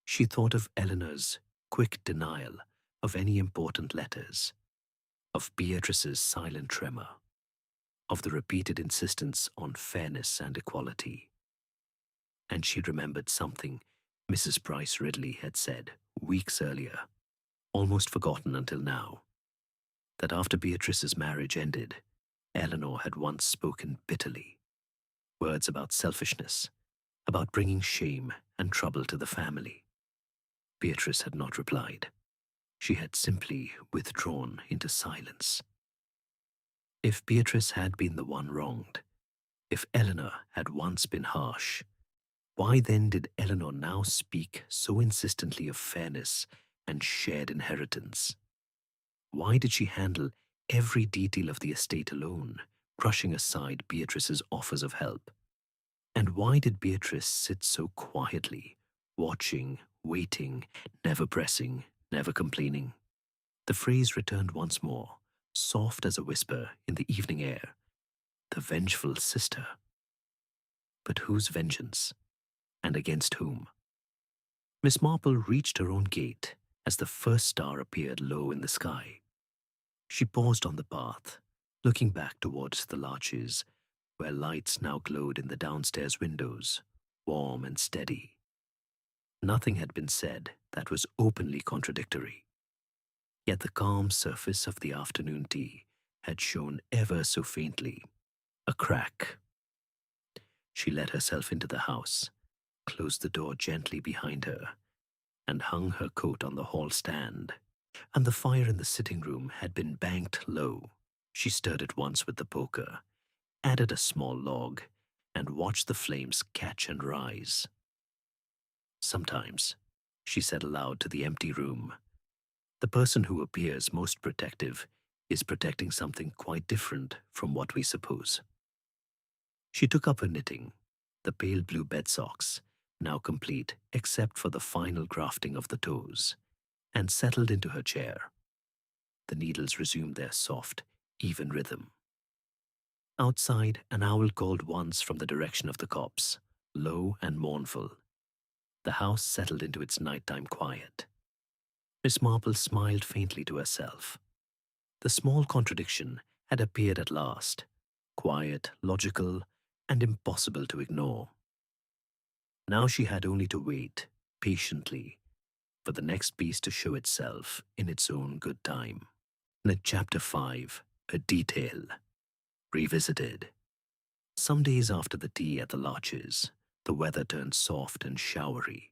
She thought of Eleanor's quick denial of any important letters, of Beatrice's silent tremor, of the repeated insistence on fairness and equality. And she remembered something Mrs. Price Ridley had said weeks earlier, almost forgotten until now, that after Beatrice's marriage ended, Eleanor had once spoken bitterly, words about selfishness, about bringing shame and trouble to the family. Beatrice had not replied. She had simply withdrawn into silence. If Beatrice had been the one wronged, if Eleanor had once been harsh, why then did Eleanor now speak so insistently of fairness and shared inheritance? Why did she handle every detail of the estate alone, brushing aside Beatrice's offers of help? And why did Beatrice sit so quietly, watching, waiting, never pressing, never complaining? The phrase returned once more, soft as a whisper in the evening air. The vengeful sister. But whose vengeance? And against whom? Miss Marple reached her own gate as the first star appeared low in the sky. She paused on the path, looking back towards the larches, where lights now glowed in the downstairs windows, warm and steady. Nothing had been said that was openly contradictory. Yet the calm surface of the afternoon tea had shown ever so faintly a crack. She let herself into the house, closed the door gently behind her, and hung her coat on the hall stand. And the fire in the sitting room had been banked low. She stirred it once with the poker, added a small log, and watched the flames catch and rise. Sometimes, she said aloud to the empty room, the person who appears most protective is protecting something quite different from what we suppose. She took up her knitting, the pale blue bed socks, now complete except for the final grafting of the toes, and settled into her chair. The needles resumed their soft, even rhythm. Outside, an owl called once from the direction of the copse, low and mournful. The house settled into its nighttime quiet. Miss Marple smiled faintly to herself. The small contradiction had appeared at last, quiet, logical, and impossible to ignore. Now she had only to wait, patiently, for the next piece to show itself in its own good time. In Chapter 5, A Detail, Revisited. Some days after the tea at the Larches, the weather turned soft and showery,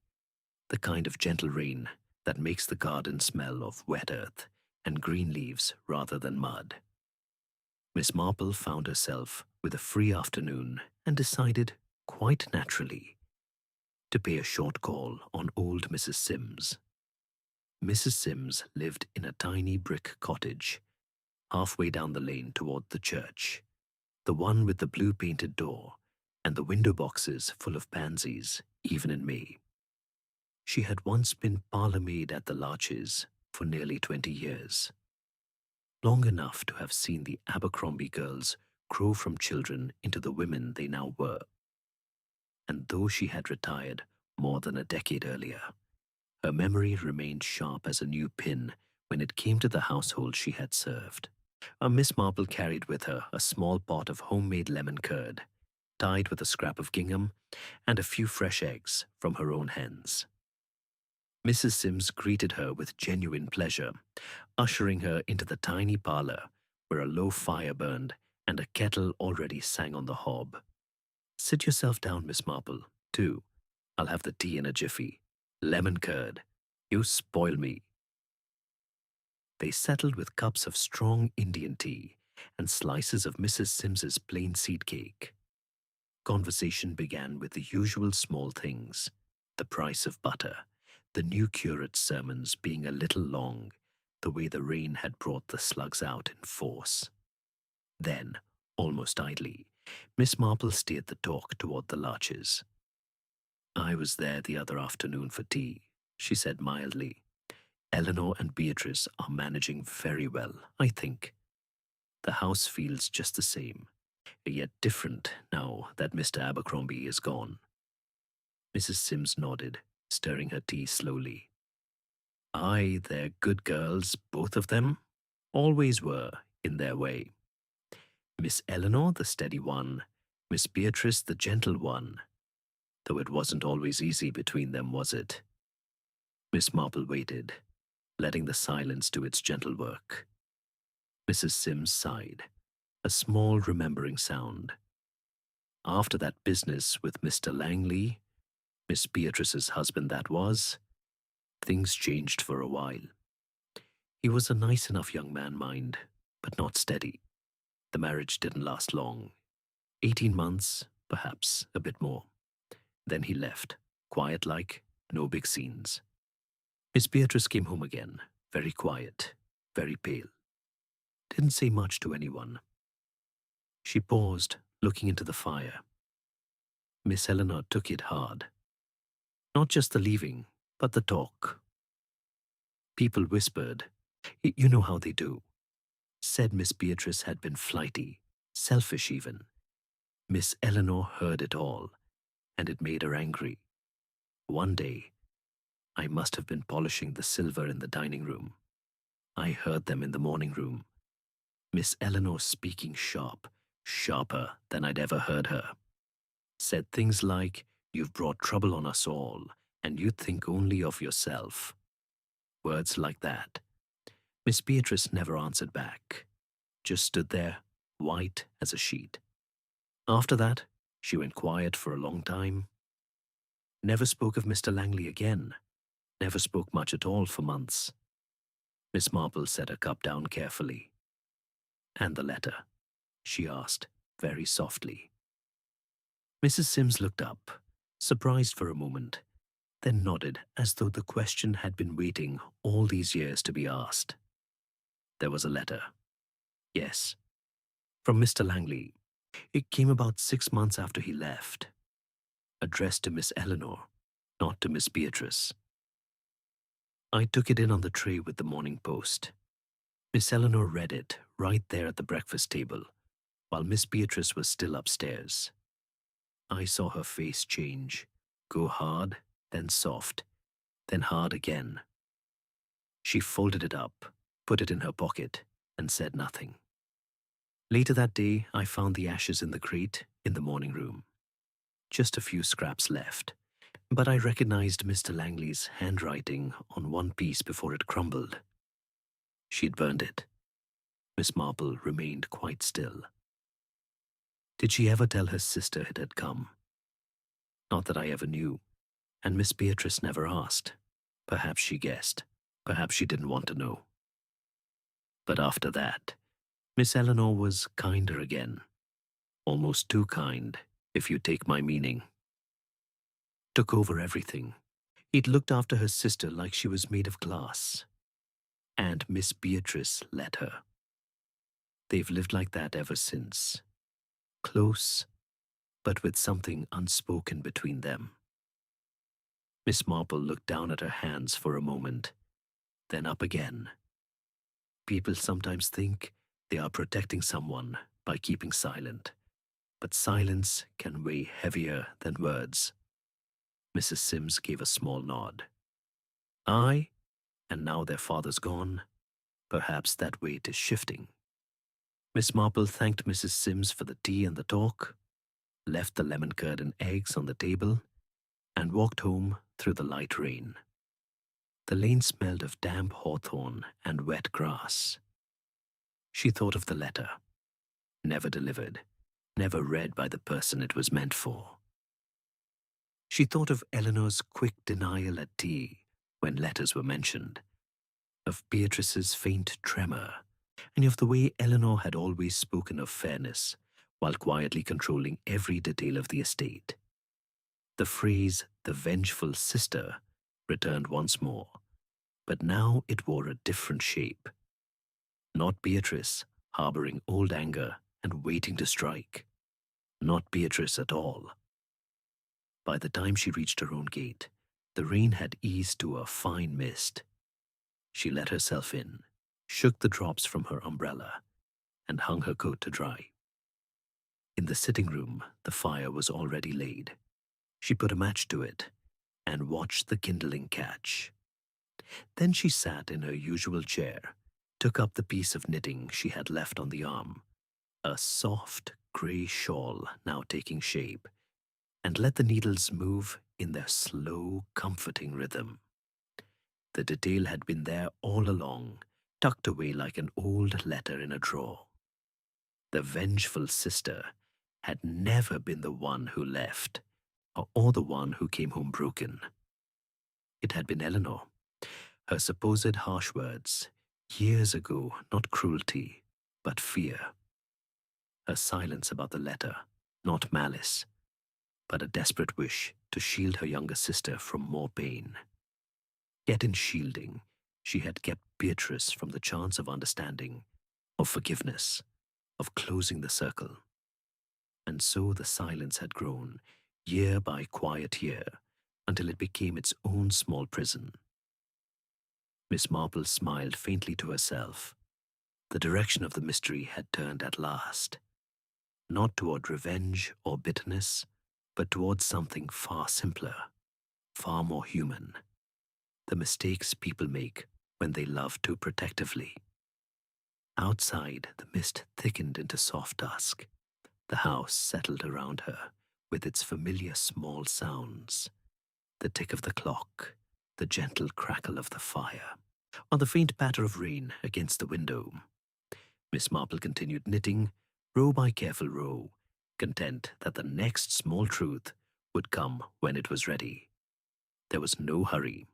the kind of gentle rain that makes the garden smell of wet earth and green leaves rather than mud. Miss Marple found herself with a free afternoon and decided, quite naturally, to pay a short call on old Mrs. Sims. Mrs. Sims lived in a tiny brick cottage, halfway down the lane toward the church, the one with the blue painted door and the window boxes full of pansies, even in May. She had once been parlour maid at the Larches for nearly 20 years, long enough to have seen the Abercrombie girls grow from children into the women they now were. And though she had retired more than a decade earlier, her memory remained sharp as a new pin when it came to the household she had served. Miss Marple carried with her a small pot of homemade lemon curd, tied with a scrap of gingham, and a few fresh eggs from her own hens. Mrs. Sims greeted her with genuine pleasure, ushering her into the tiny parlour where a low fire burned and a kettle already sang on the hob. "Sit yourself down, Miss Marple, too. I'll have the tea in a jiffy. Lemon curd. You spoil me." They settled with cups of strong Indian tea and slices of Mrs. Sims's plain seed cake. Conversation began with the usual small things, the price of butter, the new curate's sermons being a little long, the way the rain had brought the slugs out in force. Then, almost idly, Miss Marple steered the talk toward the Larches. "I was there the other afternoon for tea," she said mildly. "Eleanor and Beatrice are managing very well, I think. The house feels just the same, yet different now that Mr. Abercrombie is gone." Mrs. Sims nodded, stirring her tea slowly. "Aye, they're good girls, both of them. Always were, in their way. Miss Eleanor, the steady one, Miss Beatrice, the gentle one. Though it wasn't always easy between them, was it?" Miss Marple waited, letting the silence do its gentle work. Mrs. Sims sighed, a small remembering sound. "After that business with Mr. Langley, Miss Beatrice's husband that was, things changed for a while. He was a nice enough young man, mind, but not steady. The marriage didn't last long. 18 months, perhaps a bit more. Then he left, quiet like, no big scenes. Miss Beatrice came home again, very quiet, very pale. Didn't say much to anyone." She paused, looking into the fire. Miss Eleanor took it hard. Not just the leaving, but the talk. People whispered, You know how they do. Said Miss Beatrice had been flighty, selfish even. Miss Eleanor heard it all, and it made her angry. One day, I must have been polishing the silver in the dining room. I heard them in the morning room. Miss Eleanor speaking sharp, sharper than I'd ever heard her. Said things like, You've brought trouble on us all, and you think only of yourself. Words like that. Miss Beatrice never answered back, just stood there, white as a sheet. After that, she went quiet for a long time. Never spoke of Mr. Langley again. Never spoke much at all for months. Miss Marple set her cup down carefully. And the letter? She asked, very softly. Mrs. Sims looked up, surprised for a moment, then nodded as though the question had been waiting all these years to be asked. There was a letter. Yes. From Mr. Langley. It came about 6 months after he left. Addressed to Miss Eleanor, not to Miss Beatrice. I took it in on the tray with the Morning Post. Miss Eleanor read it right there at the breakfast table, while Miss Beatrice was still upstairs. I saw her face change, go hard, then soft, then hard again. She folded it up, put it in her pocket, and said nothing. Later that day, I found the ashes in the crate in the morning room. Just a few scraps left, but I recognized Mr. Langley's handwriting on one piece before it crumbled. She'd burned it. Miss Marple remained quite still. Did she ever tell her sister it had come? Not that I ever knew, and Miss Beatrice never asked. Perhaps she guessed. Perhaps she didn't want to know. But after that, Miss Eleanor was kinder again. Almost too kind, if you take my meaning. Took over everything. It looked after her sister like she was made of glass. And Miss Beatrice let her. They've lived like that ever since. Close, but with something unspoken between them. Miss Marple looked down at her hands for a moment, then up again. People sometimes think they are protecting someone by keeping silent, but silence can weigh heavier than words. Mrs. Sims gave a small nod. Aye, and now their father's gone, perhaps that weight is shifting. Miss Marple thanked Mrs. Sims for the tea and the talk, left the lemon curd and eggs on the table, and walked home through the light rain. The lane smelled of damp hawthorn and wet grass. She thought of the letter. Never delivered, never read by the person it was meant for. She thought of Eleanor's quick denial at tea when letters were mentioned, of Beatrice's faint tremor, and of the way Eleanor had always spoken of fairness while quietly controlling every detail of the estate. The phrase, the vengeful sister, returned once more, but now it wore a different shape. Not Beatrice, harboring old anger and waiting to strike. Not Beatrice at all. By the time she reached her own gate, the rain had eased to a fine mist. She let herself in, shook the drops from her umbrella, and hung her coat to dry. In the sitting room, the fire was already laid. She put a match to it and watched the kindling catch. Then she sat in her usual chair, took up the piece of knitting she had left on the arm, a soft grey shawl now taking shape, and let the needles move in their slow, comforting rhythm. The detail had been there all along, tucked away like an old letter in a drawer. The vengeful sister had never been the one who left, or the one who came home broken. It had been Eleanor. Her supposed harsh words, years ago, not cruelty, but fear. Her silence about the letter, not malice, but a desperate wish to shield her younger sister from more pain. Yet in shielding, she had kept Beatrice from the chance of understanding, of forgiveness, of closing the circle. And so the silence had grown year by quiet year, until it became its own small prison. Miss Marple smiled faintly to herself. The direction of the mystery had turned at last, not toward revenge or bitterness, but towards something far simpler, far more human. The mistakes people make when they love too protectively. Outside, the mist thickened into soft dusk. The house settled around her with its familiar small sounds, the tick of the clock, the gentle crackle of the fire, or the faint patter of rain against the window. Miss Marple continued knitting, row by careful row, content that the next small truth would come when it was ready. There was no hurry.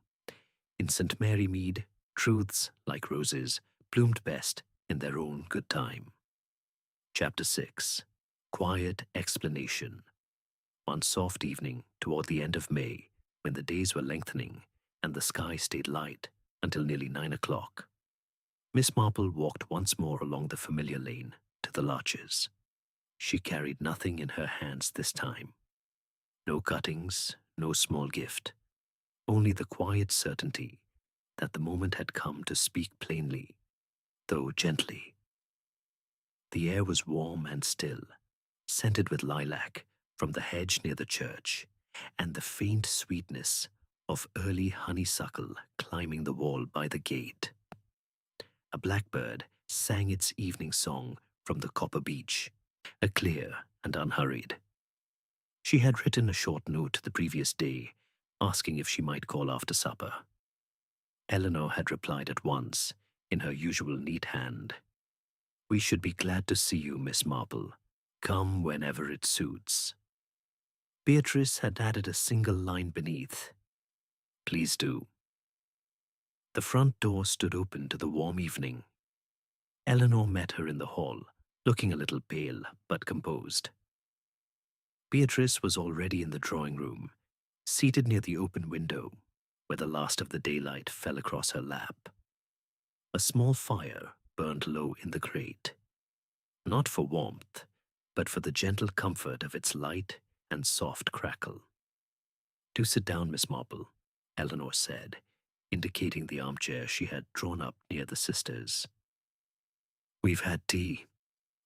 In St. Mary Mead, truths, like roses, bloomed best in their own good time. Chapter 6. Quiet Explanation. One soft evening toward the end of May, when the days were lengthening and the sky stayed light until nearly 9 o'clock, Miss Marple walked once more along the familiar lane to the Larches. She carried nothing in her hands this time. No cuttings, no small gift, only the quiet certainty that the moment had come to speak plainly, though gently. The air was warm and still, scented with lilac from the hedge near the church, and the faint sweetness of early honeysuckle climbing the wall by the gate. A blackbird sang its evening song from the copper beech, a clear and unhurried. She had written a short note the previous day, asking if she might call after supper. Eleanor had replied at once, in her usual neat hand. "We should be glad to see you, Miss Marple. Come whenever it suits." Beatrice had added a single line beneath. "Please do." The front door stood open to the warm evening. Eleanor met her in the hall, looking a little pale but composed. Beatrice was already in the drawing room, seated near the open window, where the last of the daylight fell across her lap. A small fire burned low in the grate, not for warmth, but for the gentle comfort of its light and soft crackle. "Do sit down, Miss Marple," Eleanor said, indicating the armchair she had drawn up near the sisters. "We've had tea,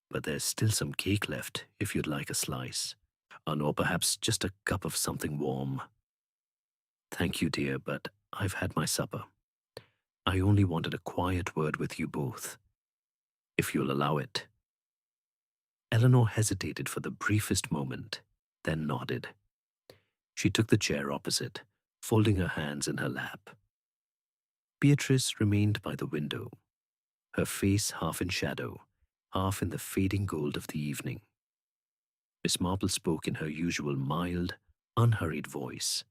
but there's still some cake left if you'd like a slice, or perhaps just a cup of something warm." "Thank you, dear, but I've had my supper. I only wanted a quiet word with you both, if you'll allow it." Eleanor hesitated for the briefest moment, then nodded. She took the chair opposite, folding her hands in her lap. Beatrice remained by the window, her face half in shadow, half in the fading gold of the evening. Miss Marple spoke in her usual mild, unhurried voice,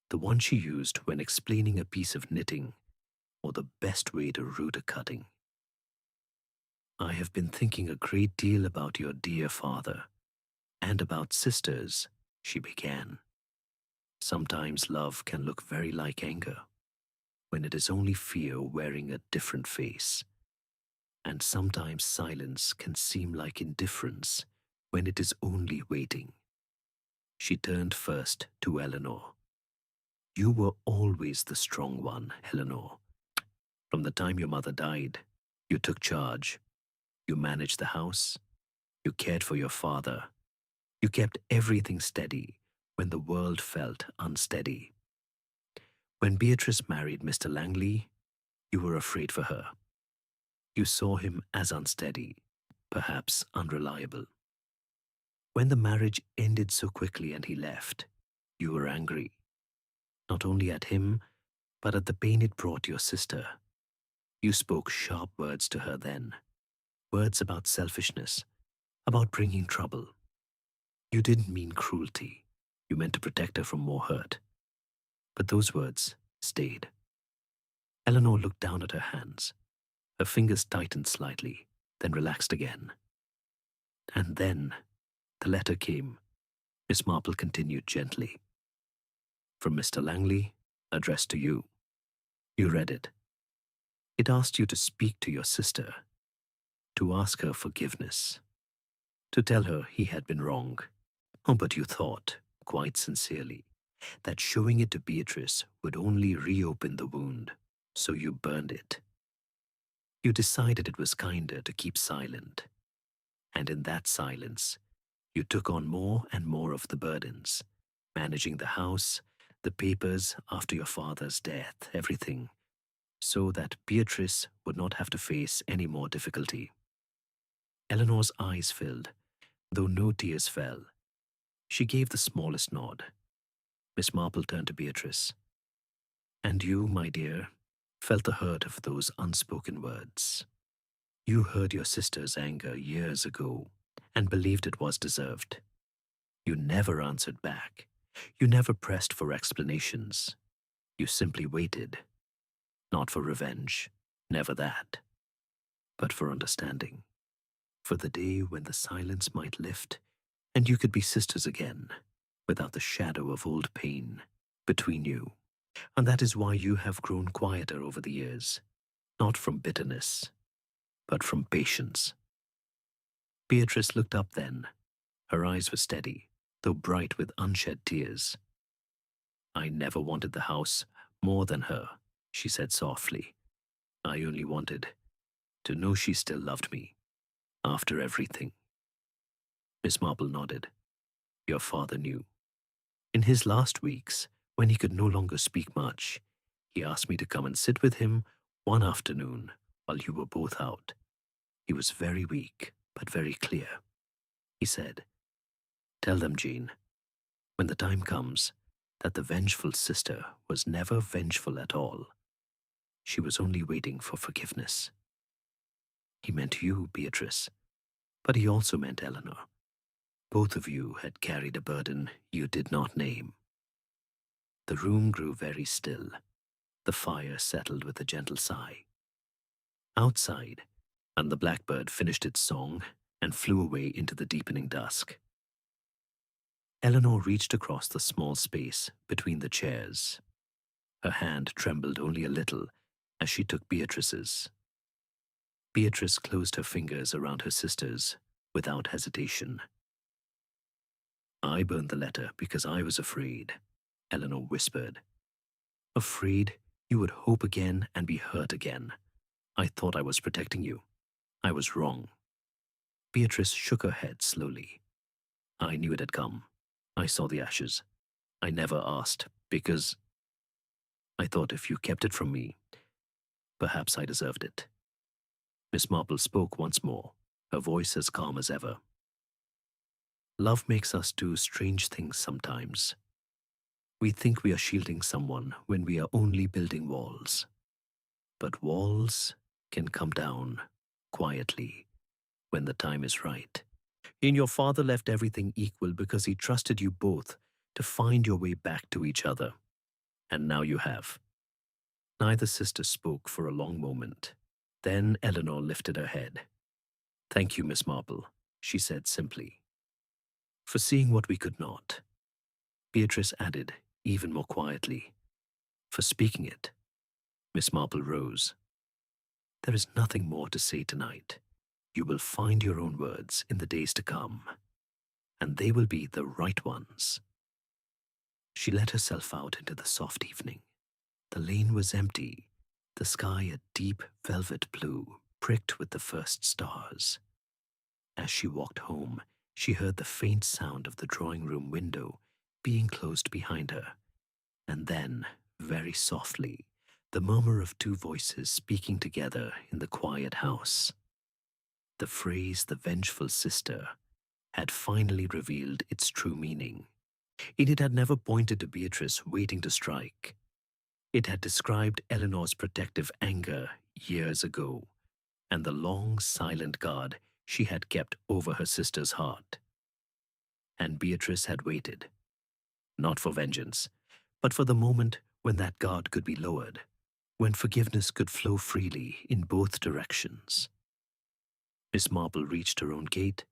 the one she used when explaining a piece of knitting or the best way to root a cutting. "I have been thinking a great deal about your dear father, and about sisters," she began. "Sometimes love can look very like anger, when it is only fear wearing a different face. And sometimes silence can seem like indifference when it is only waiting." She turned first to Eleanor. "You were always the strong one, Eleanor. From the time your mother died, you took charge. You managed the house. You cared for your father. You kept everything steady when the world felt unsteady. When Beatrice married Mr. Langley, you were afraid for her. You saw him as unsteady, perhaps unreliable. When the marriage ended so quickly and he left, you were angry, not only at him, but at the pain it brought your sister. You spoke sharp words to her then, words about selfishness, about bringing trouble. You didn't mean cruelty. You meant to protect her from more hurt. But those words stayed." Eleanor looked down at her hands. Her fingers tightened slightly, then relaxed again. "And then the letter came," Miss Marple continued gently. "From Mr. Langley, addressed to you. You read it. It asked you to speak to your sister, to ask her forgiveness, to tell her he had been wrong. Oh, but you thought, quite sincerely that showing it to Beatrice would only reopen the wound, so you burned it. You decided it was kinder to keep silent, and in that silence, you took on more and more of the burdens, managing the house, the papers after your father's death, everything, so that Beatrice would not have to face any more difficulty. Eleanor's eyes filled, though no tears fell. She gave the smallest nod. Miss Marple turned to Beatrice. And you, my dear, felt the hurt of those unspoken words. You heard your sister's anger years ago and believed it was deserved. You never answered back. You never pressed for explanations. You simply waited. Not for revenge, never that, but for understanding. For the day when the silence might lift and you could be sisters again, without the shadow of old pain between you. And that is why you have grown quieter over the years, not from bitterness, but from patience. Beatrice looked up then. Her eyes were steady, though bright with unshed tears. I never wanted the house more than her, she said softly. I only wanted to know she still loved me, after everything. Miss Marple nodded. Your father knew. In his last weeks, when he could no longer speak much, he asked me to come and sit with him one afternoon while you were both out. He was very weak, but very clear. He said, Tell them, Jean, when the time comes, that the vengeful sister was never vengeful at all. She was only waiting for forgiveness. He meant you, Beatrice, but he also meant Eleanor. Both of you had carried a burden you did not name. The room grew very still. The fire settled with a gentle sigh. Outside, and the blackbird finished its song and flew away into the deepening dusk. Eleanor reached across the small space between the chairs. Her hand trembled only a little as she took Beatrice's. Beatrice closed her fingers around her sister's without hesitation. I burned the letter because I was afraid, Eleanor whispered. Afraid you would hope again and be hurt again. I thought I was protecting you. I was wrong. Beatrice shook her head slowly. I knew it had come. I saw the ashes. I never asked, because I thought if you kept it from me, perhaps I deserved it. Miss Marple spoke once more, her voice as calm as ever. Love makes us do strange things sometimes. We think we are shielding someone when we are only building walls. But walls can come down quietly when the time is right. And your father left everything equal because he trusted you both to find your way back to each other. And now you have. Neither sister spoke for a long moment. Then Eleanor lifted her head. Thank you, Miss Marple, she said simply, for seeing what we could not. Beatrice added, even more quietly, for speaking it. Miss Marple rose. There is nothing more to say tonight. You will find your own words in the days to come, and they will be the right ones. She let herself out into the soft evening. The lane was empty, the sky a deep velvet blue, pricked with the first stars. As she walked home, she heard the faint sound of the drawing-room window being closed behind her, and then, very softly, the murmur of two voices speaking together in the quiet house. The phrase, the vengeful sister, had finally revealed its true meaning. It had never pointed to Beatrice waiting to strike. It had described Eleanor's protective anger years ago, and the long, silent guard she had kept over her sister's heart. And Beatrice had waited, not for vengeance, but for the moment when that guard could be lowered, when forgiveness could flow freely in both directions. Miss Marple reached her own gate,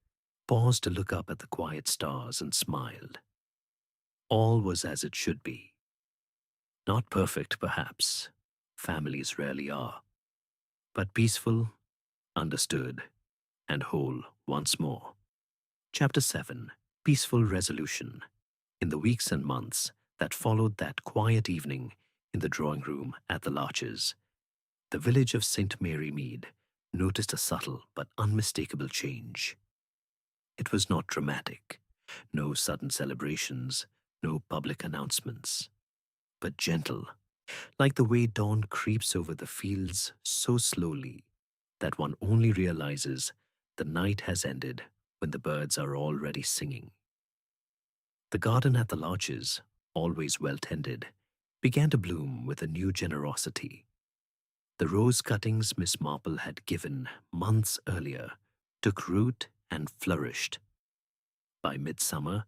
paused to look up at the quiet stars, and smiled. All was as it should be. Not perfect, perhaps. Families rarely are. But peaceful, understood, and whole once more. Chapter 7. Peaceful Resolution. In the weeks and months that followed that quiet evening in the drawing room at the Larches, the village of St. Mary Mead noticed a subtle but unmistakable change. It was not dramatic, no sudden celebrations, no public announcements, but gentle, like the way dawn creeps over the fields so slowly that one only realizes the night has ended when the birds are already singing. The garden at the Larches, always well tended, began to bloom with a new generosity. The rose cuttings Miss Marple had given months earlier took root and flourished. By midsummer,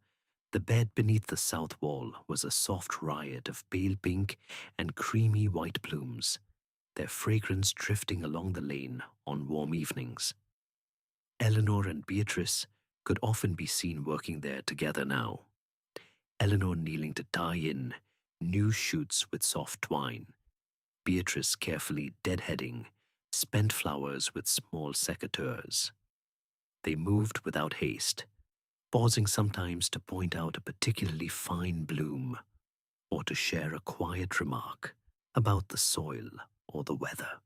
the bed beneath the south wall was a soft riot of pale pink and creamy white blooms, their fragrance drifting along the lane on warm evenings. Eleanor and Beatrice could often be seen working there together now, Eleanor kneeling to tie in new shoots with soft twine, Beatrice carefully deadheading spent flowers with small secateurs. They moved without haste, pausing sometimes to point out a particularly fine bloom or to share a quiet remark about the soil or the weather.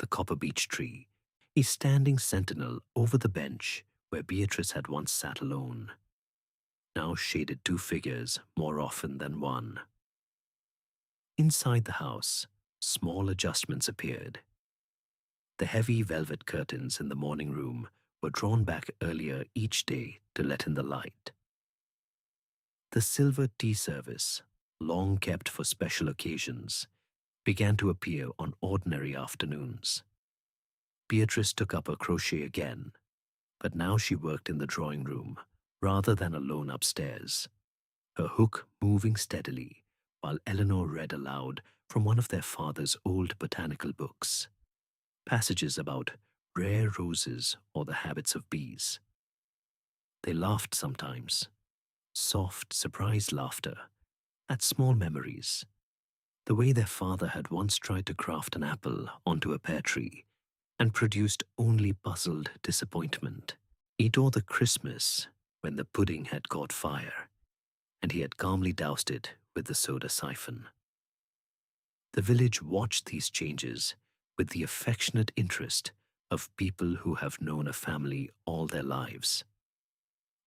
The copper beech tree is standing sentinel over the bench where Beatrice had once sat alone, now shaded two figures more often than one. Inside the house, small adjustments appeared. The heavy velvet curtains in the morning room were drawn back earlier each day to let in the light. The silver tea service, long kept for special occasions, began to appear on ordinary afternoons. Beatrice took up her crochet again, but now she worked in the drawing room rather than alone upstairs, her hook moving steadily while Eleanor read aloud from one of their father's old botanical books, passages about rare roses or the habits of bees. They laughed sometimes, soft, surprised laughter, at small memories, the way their father had once tried to graft an apple onto a pear tree and produced only puzzled disappointment. It or the Christmas when the pudding had caught fire, and he had calmly doused it with the soda siphon. The village watched these changes with the affectionate interest of people who have known a family all their lives.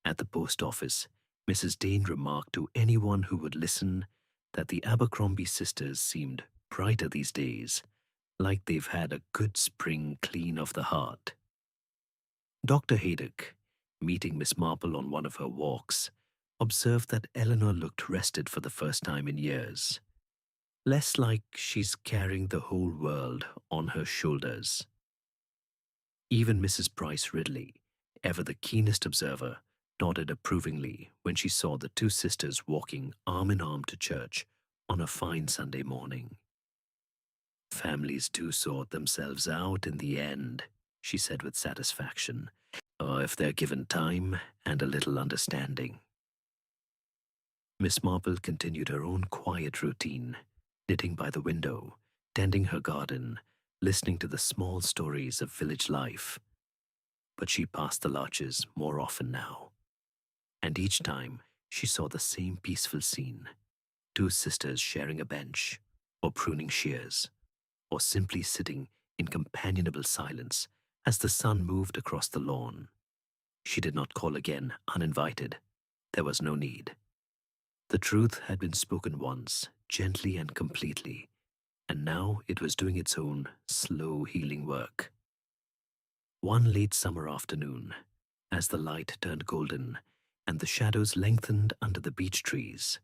At the post office, Mrs. Dane remarked to anyone who would listen that the Abercrombie sisters seemed brighter these days, like they've had a good spring clean of the heart. Dr. Haydock, meeting Miss Marple on one of her walks, observed that Eleanor looked rested for the first time in years, less like she's carrying the whole world on her shoulders. Even Mrs. Price Ridley, ever the keenest observer, nodded approvingly when she saw the two sisters walking arm in arm to church on a fine Sunday morning. Families do sort themselves out in the end, she said with satisfaction, or if they're given time and a little understanding. Miss Marple continued her own quiet routine, knitting by the window, tending her garden, listening to the small stories of village life. But she passed the Larches more often now, and each time she saw the same peaceful scene, two sisters sharing a bench, or pruning shears, or simply sitting in companionable silence as the sun moved across the lawn. She did not call again uninvited. There was no need. The truth had been spoken once, gently and completely, and now it was doing its own slow healing work. One late summer afternoon, as the light turned golden and the shadows lengthened under the beech trees,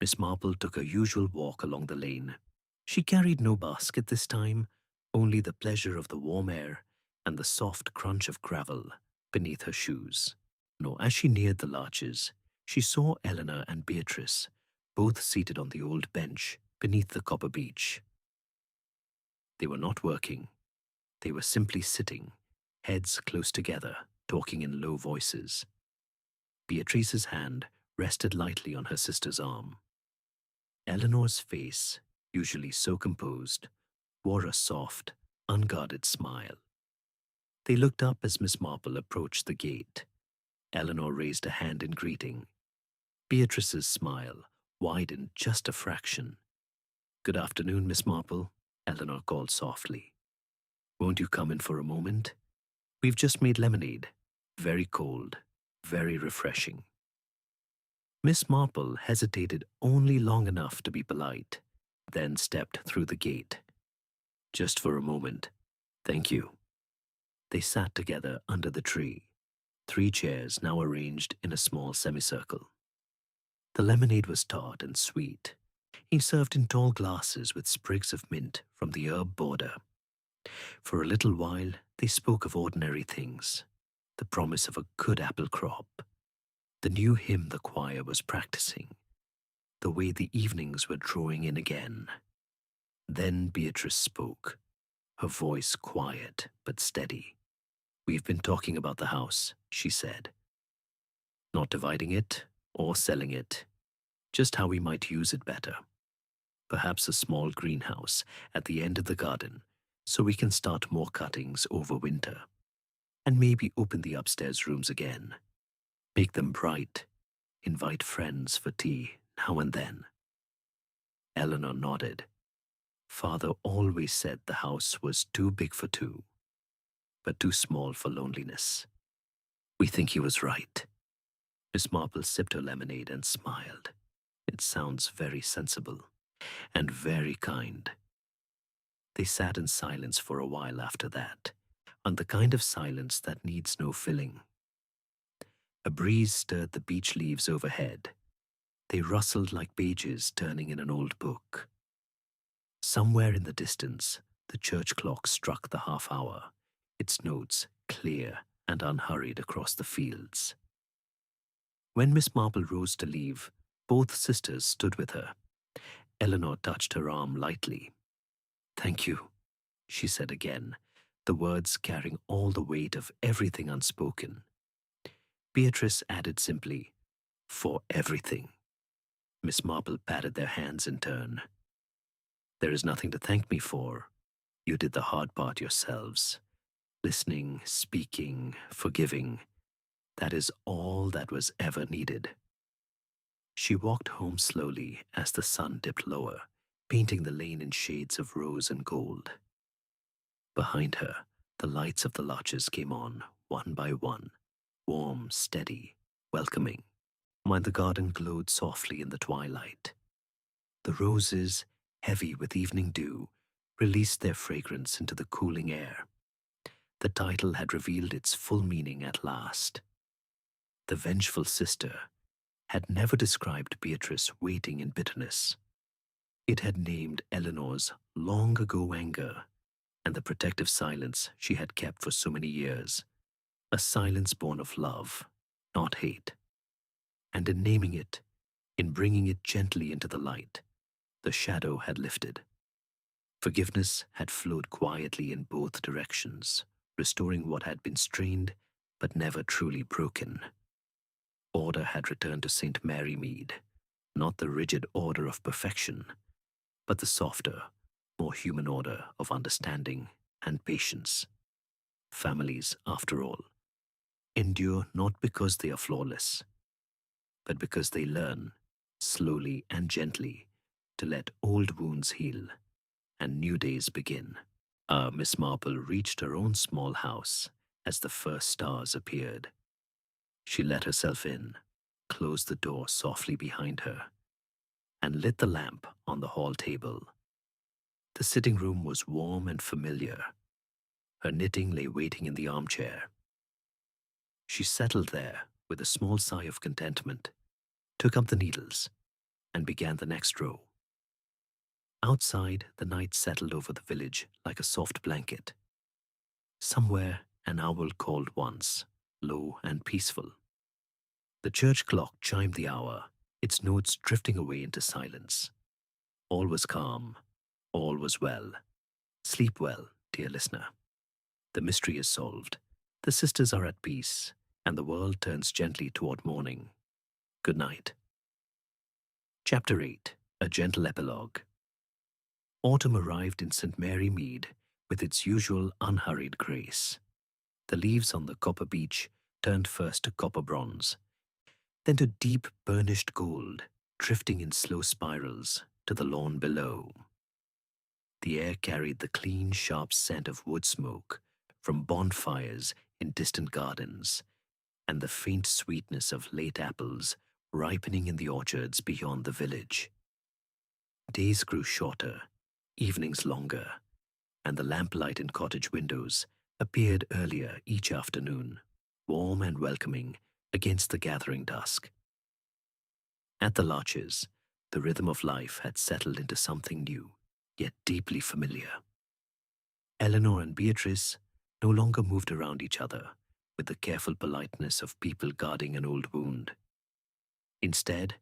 Miss Marple took her usual walk along the lane. She carried no basket this time, only the pleasure of the warm air and the soft crunch of gravel beneath her shoes. Nor as she neared the Larches, she saw Eleanor and Beatrice, both seated on the old bench beneath the copper beech. They were not working. They were simply sitting, heads close together, talking in low voices. Beatrice's hand rested lightly on her sister's arm. Eleanor's face, usually so composed, wore a soft, unguarded smile. They looked up as Miss Marple approached the gate. Eleanor raised a hand in greeting. Beatrice's smile widened just a fraction. "Good afternoon, Miss Marple," Eleanor called softly. "Won't you come in for a moment? We've just made lemonade. Very cold, very refreshing." Miss Marple hesitated only long enough to be polite, then stepped through the gate. "Just for a moment. Thank you." They sat together under the tree, 3 chairs now arranged in a small semicircle. The lemonade was tart and sweet, served in tall glasses with sprigs of mint from the herb border. For a little while, they spoke of ordinary things, the promise of a good apple crop, the new hymn the choir was practicing, the way the evenings were drawing in again. Then Beatrice spoke, her voice quiet but steady. "We've been talking about the house," she said. "Not dividing it or selling it, just how we might use it better. Perhaps a small greenhouse at the end of the garden so we can start more cuttings over winter. And maybe open the upstairs rooms again. Make them bright. Invite friends for tea now and then." Eleanor nodded. Father always said the house was too big for two, but too small for loneliness. We think he was right. Miss Marple sipped her lemonade and smiled. It sounds very sensible and very kind. They sat in silence for a while after that, on the kind of silence that needs no filling. A breeze stirred the beech leaves overhead. They rustled like pages turning in an old book. Somewhere in the distance, the church clock struck the half-hour, its notes clear and unhurried across the fields. When Miss Marple rose to leave, both sisters stood with her. Eleanor touched her arm lightly. "Thank you," she said again, the words carrying all the weight of everything unspoken. Beatrice added simply, "For everything." Miss Marple patted their hands in turn. "There is nothing to thank me for. You did the hard part yourselves. Listening, speaking, forgiving. That is all that was ever needed." She walked home slowly as the sun dipped lower, painting the lane in shades of rose and gold. Behind her, the lights of the lodges came on, one by one, warm, steady, welcoming, while the garden glowed softly in the twilight. The roses, heavy with evening dew, released their fragrance into the cooling air. The title had revealed its full meaning at last. The Vengeful Sister had never described Beatrice waiting in bitterness. It had named Eleanor's long-ago anger and the protective silence she had kept for so many years, a silence born of love, not hate. And in naming it, in bringing it gently into the light, the shadow had lifted. Forgiveness had flowed quietly in both directions, restoring what had been strained but never truly broken. Order had returned to St. Mary Mead, not the rigid order of perfection, but the softer, more human order of understanding and patience. Families, after all, endure not because they are flawless, but because they learn, slowly and gently, to let old wounds heal and new days begin. Miss Marple reached her own small house as the first stars appeared. She let herself in, closed the door softly behind her, and lit the lamp on the hall table. The sitting room was warm and familiar. Her knitting lay waiting in the armchair. She settled there with a small sigh of contentment, took up the needles, and began the next row. Outside, the night settled over the village like a soft blanket. Somewhere, an owl called once, low and peaceful. The church clock chimed the hour, its notes drifting away into silence. All was calm. All was well. Sleep well, dear listener. The mystery is solved. The sisters are at peace, and the world turns gently toward morning. Good night. Chapter 8. A Gentle Epilogue. Autumn arrived in St. Mary Mead with its usual unhurried grace. The leaves on the copper beech turned first to copper bronze, then to deep burnished gold, drifting in slow spirals to the lawn below. The air carried the clean, sharp scent of wood smoke from bonfires in distant gardens, and the faint sweetness of late apples ripening in the orchards beyond the village. Days grew shorter, evenings longer, and the lamplight in cottage windows appeared earlier each afternoon, warm and welcoming against the gathering dusk. At the Larches, the rhythm of life had settled into something new, yet deeply familiar. Eleanor and Beatrice no longer moved around each other with the careful politeness of people guarding an old wound. Instead,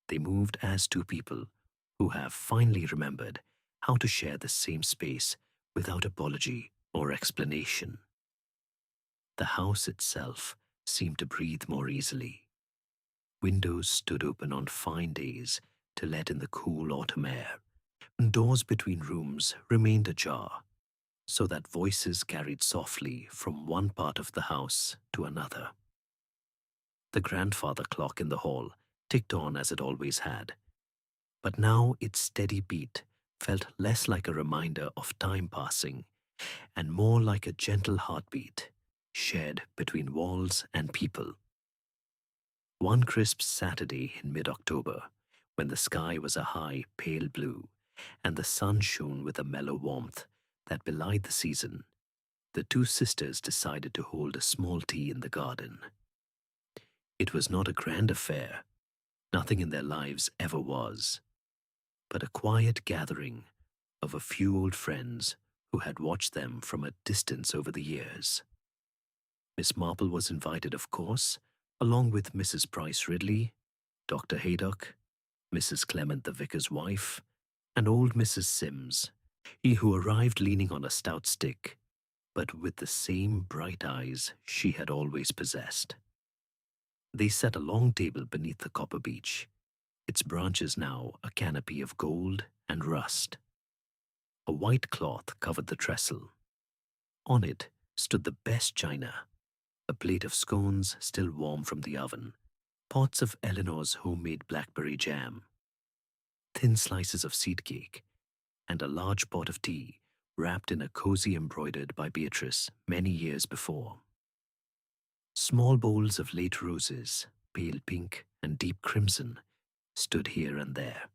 they moved as two people who have finally remembered how to share the same space without apology or explanation. The house itself seemed to breathe more easily. Windows stood open on fine days to let in the cool autumn air, and doors between rooms remained ajar, so that voices carried softly from one part of the house to another. The grandfather clock in the hall ticked on as it always had, but now its steady beat felt less like a reminder of time passing and more like a gentle heartbeat shared between walls and people. One crisp Saturday in mid-October, when the sky was a high, pale blue and the sun shone with a mellow warmth that belied the season, the two sisters decided to hold a small tea in the garden. It was not a grand affair, nothing in their lives ever was, but a quiet gathering of a few old friends who had watched them from a distance over the years. Miss Marple was invited, of course, along with Mrs. Price Ridley, Dr. Haydock, Mrs. Clement the vicar's wife, and old Mrs. Sims, he who arrived leaning on a stout stick, but with the same bright eyes she had always possessed. They set a long table beneath the copper beech, its branches now a canopy of gold and rust. A white cloth covered the trestle. On it stood the best china, a plate of scones still warm from the oven, pots of Eleanor's homemade blackberry jam, thin slices of seed cake, and a large pot of tea wrapped in a cozy embroidered by Beatrice many years before. Small bowls of late roses, pale pink and deep crimson, stood here and there,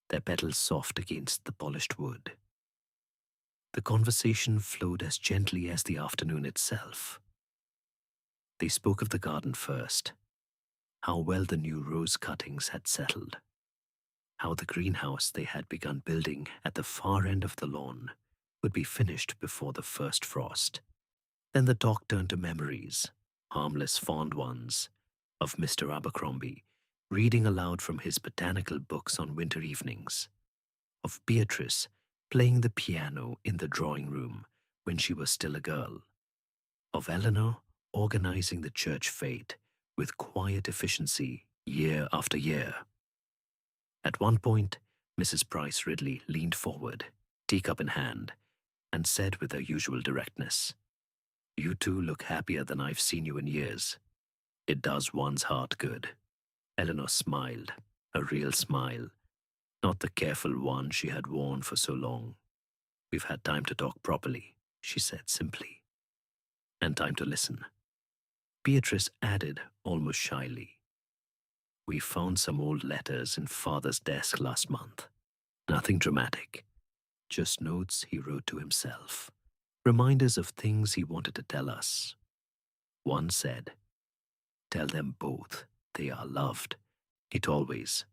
their petals soft against the polished wood. The conversation flowed as gently as the afternoon itself. They spoke of the garden first, how well the new rose cuttings had settled, how the greenhouse they had begun building at the far end of the lawn would be finished before the first frost. Then the talk turned to memories, harmless fond ones, of Mr. Abercrombie reading aloud from his botanical books on winter evenings, of Beatrice playing the piano in the drawing room when she was still a girl, of Eleanor organizing the church fete with quiet efficiency year after year. At one point, Mrs. Price Ridley leaned forward, teacup in hand, and said with her usual directness, "You two look happier than I've seen you in years. It does one's heart good." Eleanor smiled, a real smile, not the careful one she had worn for so long. "We've had time to talk properly," she said simply, "and time to listen." Beatrice added almost shyly, "We found some old letters in Father's desk last month. Nothing dramatic, just notes he wrote to himself, reminders of things he wanted to tell us. One said, 'Tell them both they are loved.' It always."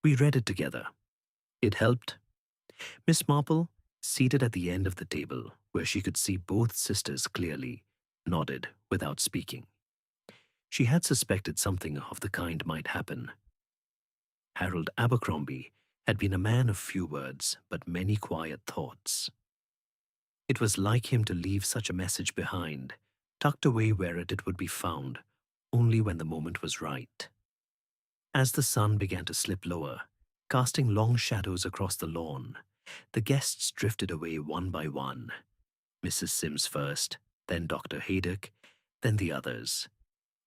We read it together. It helped. Miss Marple, seated at the end of the table where she could see both sisters clearly, nodded without speaking. She had suspected something of the kind might happen. Harold Abercrombie had been a man of few words but many quiet thoughts. It was like him to leave such a message behind, tucked away where it would be found only when the moment was right. As the sun began to slip lower, casting long shadows across the lawn, the guests drifted away one by one. Mrs. Sims first, then Dr. Haydock, then the others.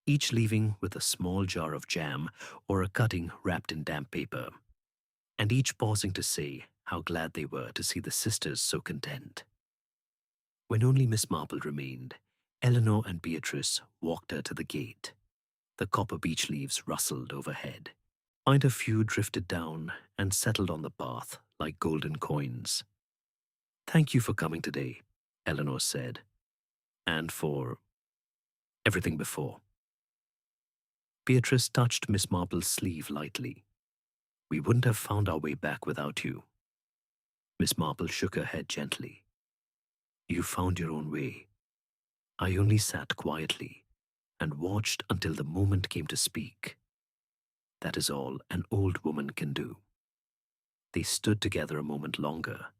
each leaving with a small jar of jam or a cutting wrapped in damp paper, and each pausing to say how glad they were to see the sisters so content. When only Miss Marple remained, Eleanor and Beatrice walked her to the gate. The copper beech leaves rustled overhead. A few drifted down and settled on the path like golden coins. "Thank you for coming today," Eleanor said, "and for everything before." Beatrice touched Miss Marple's sleeve lightly. "We wouldn't have found our way back without you." Miss Marple shook her head gently. "You found your own way. I only sat quietly and watched until the moment came to speak. That is all an old woman can do." They stood together a moment longer,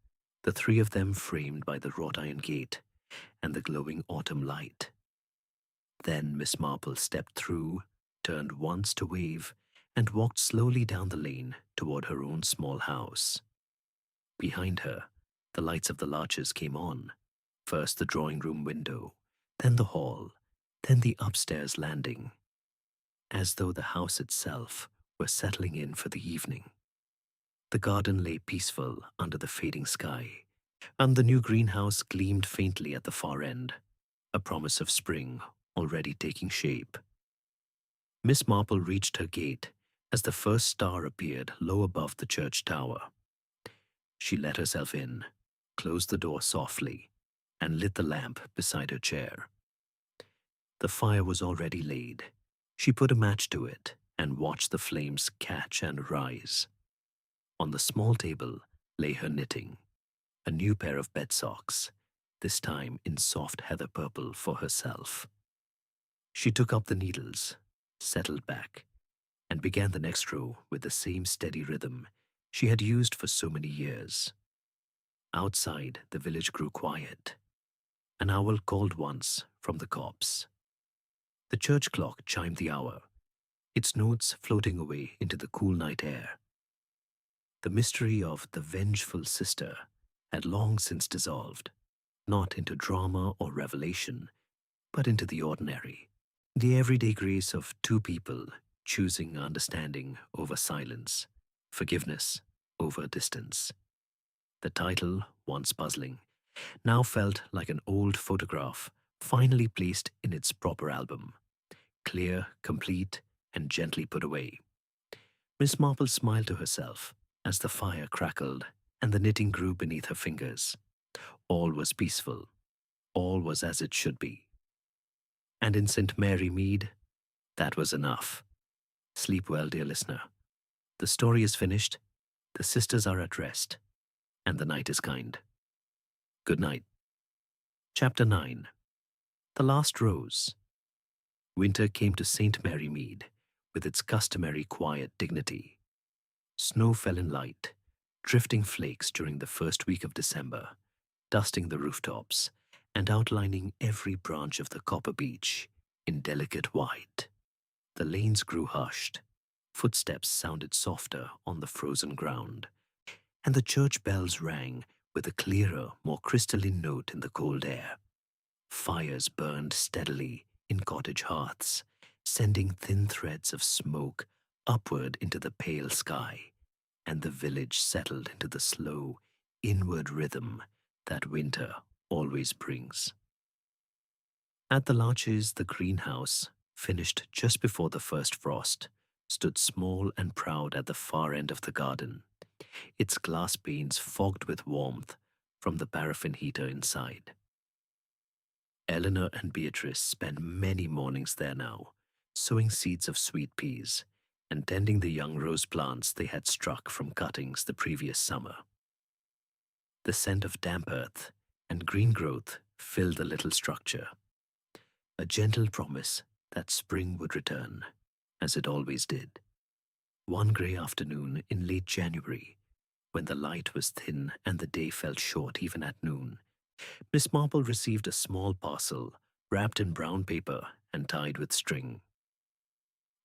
the three of them framed by the wrought iron gate and the glowing autumn light. Then Miss Marple stepped through, turned once to wave, and walked slowly down the lane toward her own small house. Behind her, the lights of the larches came on, first the drawing-room window, then the hall, then the upstairs landing, as though the house itself were settling in for the evening. The garden lay peaceful under the fading sky, and the new greenhouse gleamed faintly at the far end, a promise of spring already taking shape. Miss Marple reached her gate as the first star appeared low above the church tower. She let herself in, closed the door softly, and lit the lamp beside her chair. The fire was already laid. She put a match to it and watched the flames catch and rise. On the small table lay her knitting, a new pair of bed socks, this time in soft heather purple for herself. She took up the needles, settled back, and began the next row with the same steady rhythm she had used for so many years. Outside, the village grew quiet. An owl called once from the copse. The church clock chimed the hour, its notes floating away into the cool night air. The mystery of the vengeful sister had long since dissolved, not into drama or revelation, but into the ordinary, the everyday grace of two people choosing understanding over silence, forgiveness over distance. The title, once puzzling, now felt like an old photograph finally placed in its proper album, clear, complete, and gently put away. Miss Marple smiled to herself as the fire crackled and the knitting grew beneath her fingers. All was peaceful. All was as it should be. And in St. Mary Mead, that was enough. Sleep well, dear listener. The story is finished, the sisters are at rest, and the night is kind. Good night. Chapter 9. The Last Rose. Winter came to St. Mary Mead with its customary quiet dignity. Snow fell in light, drifting flakes during the first week of December, dusting the rooftops and outlining every branch of the copper beech in delicate white. The lanes grew hushed, footsteps sounded softer on the frozen ground, and the church bells rang with a clearer, more crystalline note in the cold air. Fires burned steadily in cottage hearths, sending thin threads of smoke upward into the pale sky, and the village settled into the slow, inward rhythm that winter always brings. At the larches, the greenhouse, finished just before the first frost, stood small and proud at the far end of the garden, its glass panes fogged with warmth from the paraffin heater inside. Eleanor and Beatrice spent many mornings there now, sowing seeds of sweet peas and tending the young rose plants they had struck from cuttings the previous summer. The scent of damp earth and green growth filled the little structure, a gentle promise that spring would return, as it always did. One grey afternoon in late January, when the light was thin and the day felt short even at noon, Miss Marple received a small parcel wrapped in brown paper and tied with string.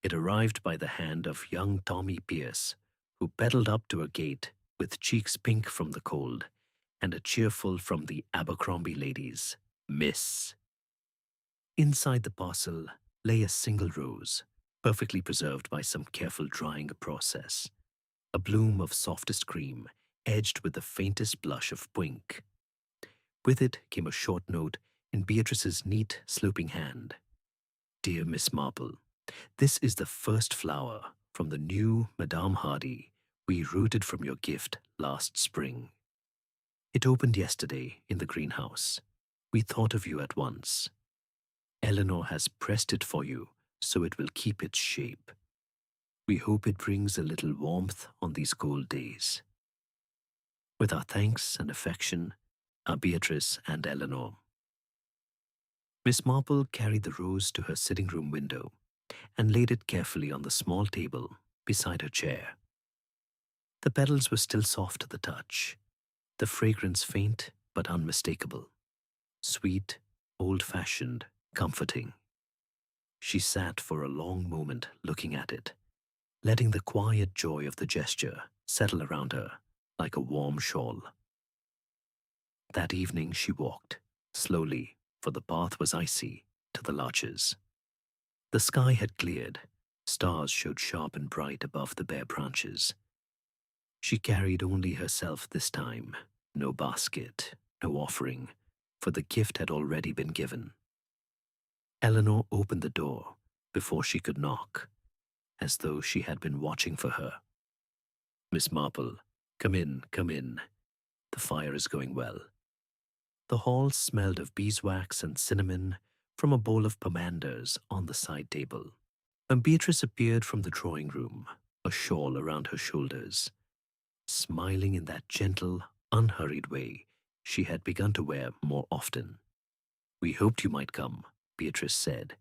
It arrived by the hand of young Tommy Pierce, who pedaled up to a gate with cheeks pink from the cold and a cheerful from the Abercrombie ladies, Miss. Inside the parcel lay a single rose, perfectly preserved by some careful drying process, a bloom of softest cream, edged with the faintest blush of pink. With it came a short note in Beatrice's neat, sloping hand. Dear Miss Marple, this is the first flower from the new Madame Hardy we rooted from your gift last spring. It opened yesterday in the greenhouse. We thought of you at once. Eleanor has pressed it for you so it will keep its shape. We hope it brings a little warmth on these cold days. With our thanks and affection, are Beatrice and Eleanor. Miss Marple carried the rose to her sitting room window and laid it carefully on the small table beside her chair. The petals were still soft to the touch, the fragrance faint but unmistakable, sweet, old-fashioned, comforting. She sat for a long moment looking at it, letting the quiet joy of the gesture settle around her like a warm shawl. That evening she walked, slowly, for the path was icy, to the larches. The sky had cleared, stars showed sharp and bright above the bare branches. She carried only herself this time, no basket, no offering, for the gift had already been given. Eleanor opened the door before she could knock, as though she had been watching for her. Miss Marple, come in, come in. The fire is going well. The hall smelled of beeswax and cinnamon from a bowl of pomanders on the side table. When Beatrice appeared from the drawing room, a shawl around her shoulders, smiling in that gentle, unhurried way she had begun to wear more often. We hoped you might come, Beatrice said.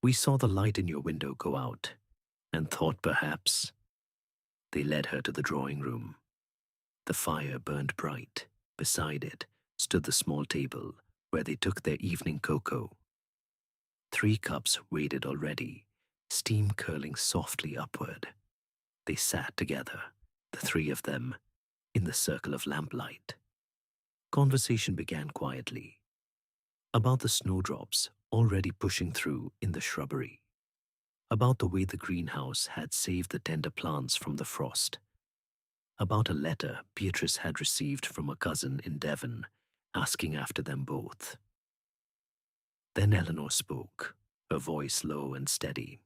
We saw the light in your window go out, and thought perhaps. They led her to the drawing room. The fire burned bright. Beside it stood the small table where they took their evening cocoa. 3 cups waited already, steam curling softly upward. They sat together, the 3 of them, in the circle of lamplight. Conversation began quietly, about the snowdrops already pushing through in the shrubbery, about the way the greenhouse had saved the tender plants from the frost, about a letter Beatrice had received from a cousin in Devon asking after them both. Then Eleanor spoke, her voice low and steady.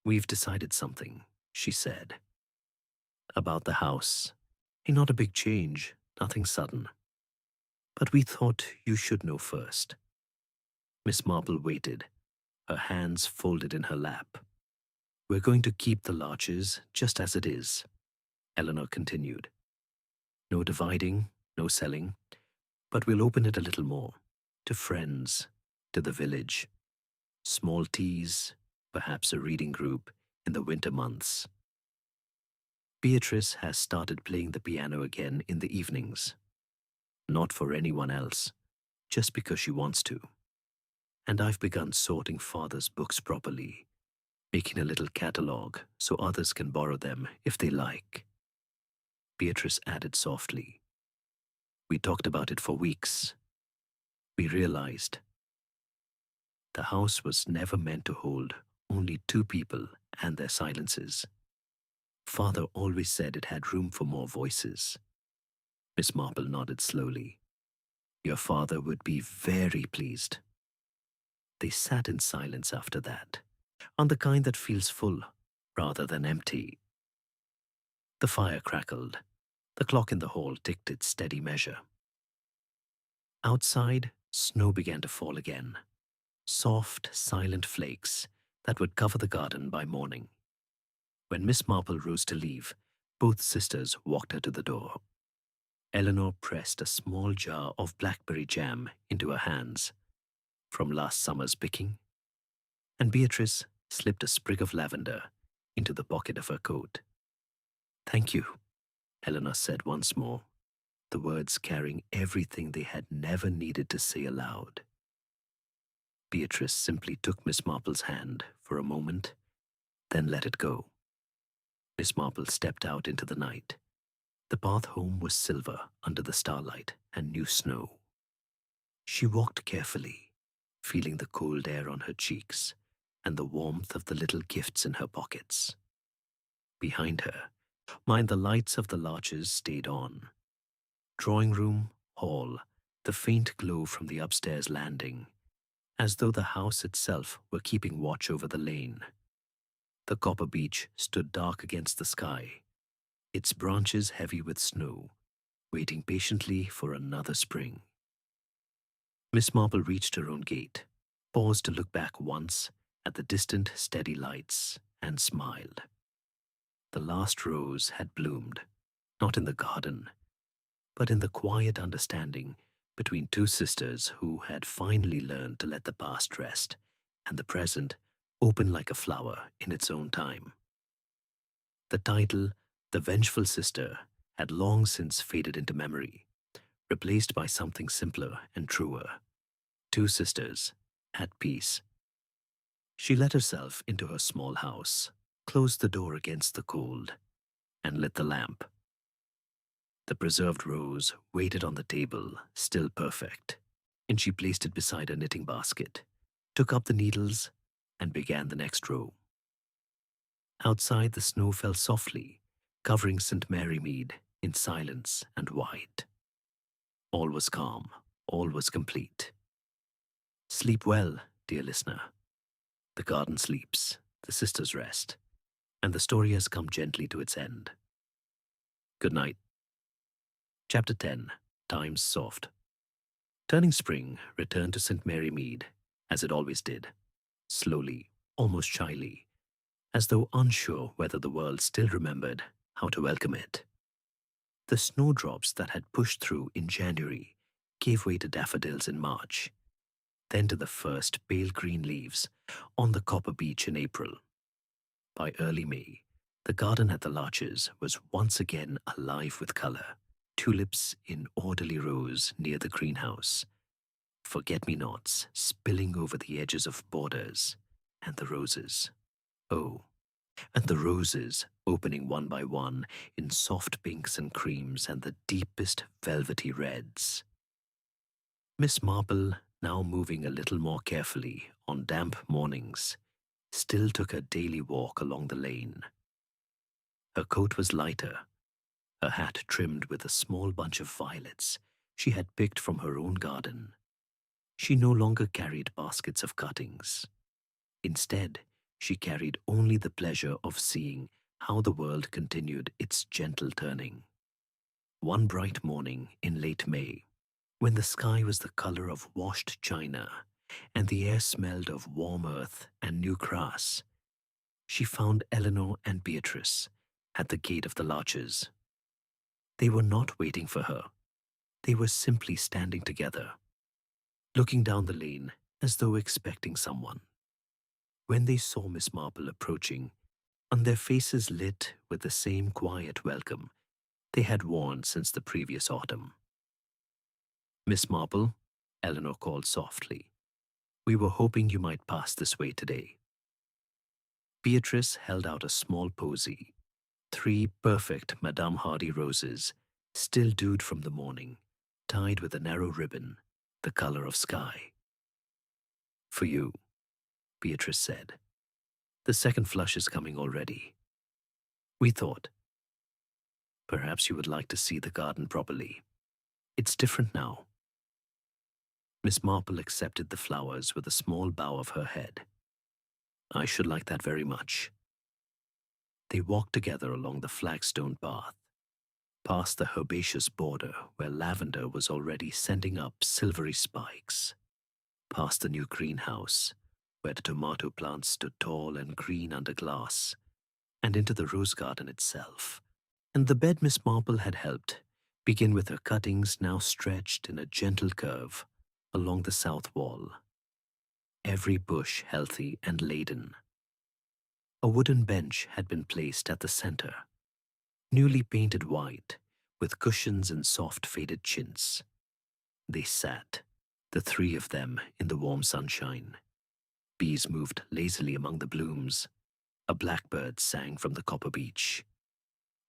We've decided something, she said. About the house. Not a big change, nothing sudden. But we thought you should know first. Miss Marple waited, her hands folded in her lap. We're going to keep the larches just as it is, Eleanor continued. No dividing, no selling, but we'll open it a little more, to friends, to the village. Small teas, perhaps a reading group in the winter months. Beatrice has started playing the piano again in the evenings. Not for anyone else, just because she wants to. And I've begun sorting Father's books properly, making a little catalogue so others can borrow them if they like. Beatrice added softly. We talked about it for weeks. We realized the house was never meant to hold only 2 people and their silences. Father always said it had room for more voices. Miss Marple nodded slowly. Your father would be very pleased. They sat in silence after that, on the kind that feels full rather than empty. The fire crackled. The clock in the hall ticked its steady measure. Outside, snow began to fall again. Soft, silent flakes that would cover the garden by morning. When Miss Marple rose to leave, both sisters walked her to the door. Eleanor pressed a small jar of blackberry jam into her hands, from last summer's picking, and Beatrice slipped a sprig of lavender into the pocket of her coat. Thank you, Eleanor said once more, the words carrying everything they had never needed to say aloud. Beatrice simply took Miss Marple's hand for a moment, then let it go. Miss Marple stepped out into the night. The path home was silver under the starlight and new snow. She walked carefully, feeling the cold air on her cheeks and the warmth of the little gifts in her pockets. Behind her, mind the lights of the larches stayed on. Drawing room, hall, the faint glow from the upstairs landing, as though the house itself were keeping watch over the lane. The copper beech stood dark against the sky, its branches heavy with snow, waiting patiently for another spring. Miss Marple reached her own gate, paused to look back once at the distant, steady lights, and smiled. The last rose had bloomed, not in the garden, but in the quiet understanding between two sisters who had finally learned to let the past rest and the present open like a flower in its own time. The title, The Vengeful Sister, had long since faded into memory, replaced by something simpler and truer. Two sisters, at peace. She let herself into her small house, closed the door against the cold, and lit the lamp. The preserved rose waited on the table, still perfect, and she placed it beside her knitting basket, took up the needles, and began the next row. Outside, the snow fell softly, covering St. Mary Mead in silence and white. All was calm, all was complete. Sleep well, dear listener. The garden sleeps, the sisters rest, and the story has come gently to its end. Good night. Chapter 10. Times Soft. Turning spring returned to St. Mary Mead, as it always did, slowly, almost shyly, as though unsure whether the world still remembered how to welcome it. The snowdrops that had pushed through in January gave way to daffodils in March, then to the first pale green leaves on the copper beech in April. By early May, the garden at the Larches was once again alive with color. Tulips in orderly rows near the greenhouse, forget-me-nots spilling over the edges of borders, and the roses. Oh, and the roses opening one by one in soft pinks and creams and the deepest velvety reds. Miss Marple, now moving a little more carefully on damp mornings, still took her daily walk along the lane. Her coat was lighter, her hat trimmed with a small bunch of violets she had picked from her own garden. She no longer carried baskets of cuttings. Instead, she carried only the pleasure of seeing how the world continued its gentle turning. One bright morning in late May, when the sky was the color of washed china and the air smelled of warm earth and new grass, she found Eleanor and Beatrice at the gate of the Larches. They were not waiting for her. They were simply standing together, looking down the lane as though expecting someone. When they saw Miss Marple approaching, and their faces lit with the same quiet welcome they had worn since the previous autumn. "Miss Marple," Eleanor called softly, "we were hoping you might pass this way today." Beatrice held out a small posy, 3 perfect Madame Hardy roses, still dewed from the morning, tied with a narrow ribbon, the color of sky. "For you," Beatrice said. "The second flush is coming already. We thought perhaps you would like to see the garden properly. It's different now." Miss Marple accepted the flowers with a small bow of her head. "I should like that very much." They walked together along the flagstone path, past the herbaceous border where lavender was already sending up silvery spikes, past the new greenhouse where the tomato plants stood tall and green under glass, and into the rose garden itself, and the bed Miss Marple had helped begin with her cuttings now stretched in a gentle curve along the south wall, every bush healthy and laden. A wooden bench had been placed at the center, newly painted white, with cushions and soft faded chintz. They sat, the 3 of them, in the warm sunshine. Bees moved lazily among the blooms. A blackbird sang from the copper beech.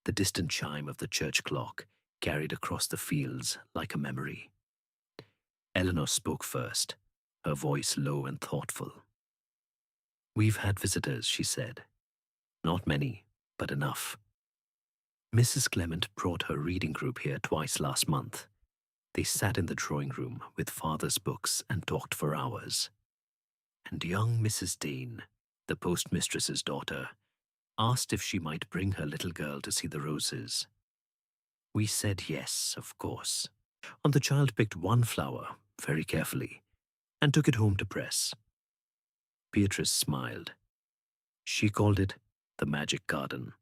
The distant chime of the church clock carried across the fields like a memory. Eleanor spoke first, her voice low and thoughtful. "We've had visitors," she said. "Not many, but enough. Mrs. Clement brought her reading group here twice last month. They sat in the drawing room with father's books and talked for hours. And young Mrs. Dane, the postmistress's daughter, asked if she might bring her little girl to see the roses. We said yes, of course. And the child picked one flower, very carefully, and took it home to press. Beatrice smiled. She called it the magic garden.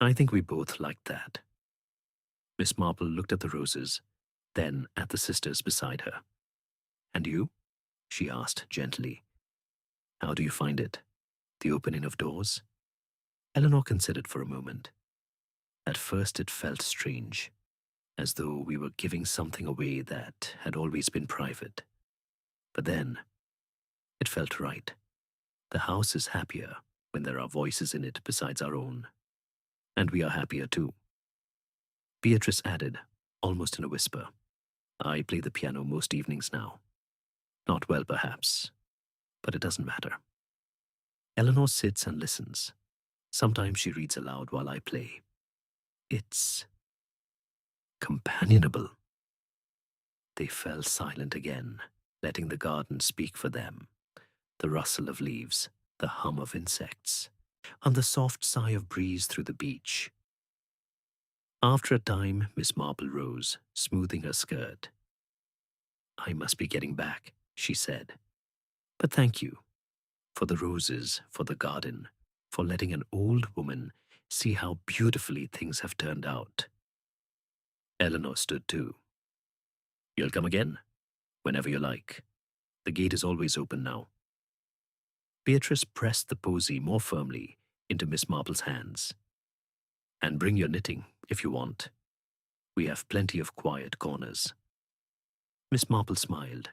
I think we both liked that." Miss Marple looked at the roses, then at the sisters beside her. "And you?" she asked gently. "How do you find it? The opening of doors?" Eleanor considered for a moment. At first it felt strange, as though we were giving something away that had always been private. But then, it felt right. The house is happier when there are voices in it besides our own. And we are happier too. Beatrice added, almost in a whisper, "I play the piano most evenings now. Not well, perhaps, but it doesn't matter. Eleanor sits and listens. Sometimes she reads aloud while I play. It's companionable." They fell silent again, letting the garden speak for them. The rustle of leaves, the hum of insects, and the soft sigh of breeze through the beach. After a time, Miss Marple rose, smoothing her skirt. "I must be getting back," she said. "But thank you. For the roses, for the garden, for letting an old woman see how beautifully things have turned out." Eleanor stood too. "You'll come again? Whenever you like. The gate is always open now." Beatrice pressed the posy more firmly into Miss Marple's hands. "And bring your knitting, if you want. We have plenty of quiet corners." Miss Marple smiled,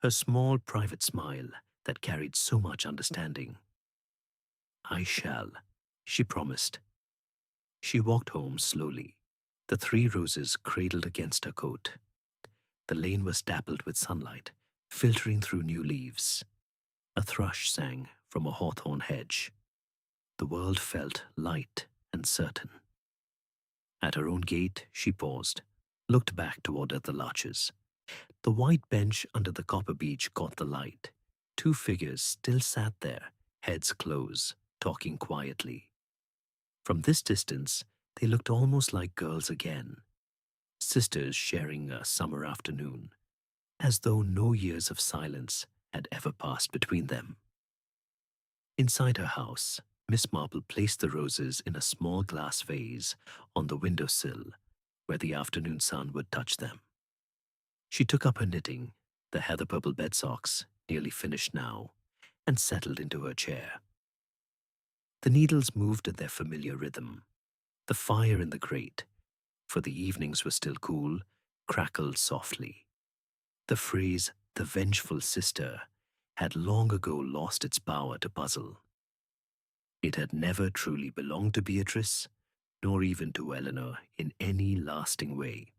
her small private smile that carried so much understanding. "I shall," she promised. She walked home slowly, the 3 roses cradled against her coat. The lane was dappled with sunlight, filtering through new leaves. A thrush sang from a hawthorn hedge. The world felt light and certain. At her own gate, she paused, looked back toward the larches. The white bench under the copper beech caught the light. 2 figures still sat there, heads close, talking quietly. From this distance, they looked almost like girls again, sisters sharing a summer afternoon, as though no years of silence had ever passed between them. Inside her house, Miss Marple placed the roses in a small glass vase on the window sill, where the afternoon sun would touch them. She took up her knitting, the heather purple bed socks, nearly finished now, and settled into her chair. The needles moved at their familiar rhythm. The fire in the grate, for the evenings were still cool, crackled softly. The phrase, "the vengeful sister," had long ago lost its power to puzzle. It had never truly belonged to Beatrice, nor even to Eleanor in any lasting way.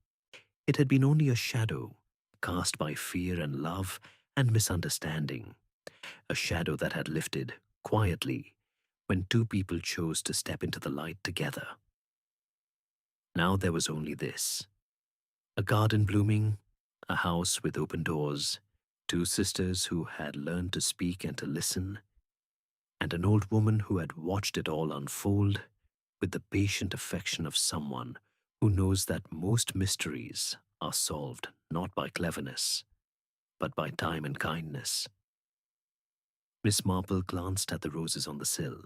It had been only a shadow, cast by fear and love and misunderstanding, a shadow that had lifted, quietly, when 2 people chose to step into the light together. Now there was only this: a garden blooming, a house with open doors, 2 sisters who had learned to speak and to listen, and an old woman who had watched it all unfold with the patient affection of someone who knows that most mysteries are solved not by cleverness, but by time and kindness. Miss Marple glanced at the roses on the sill.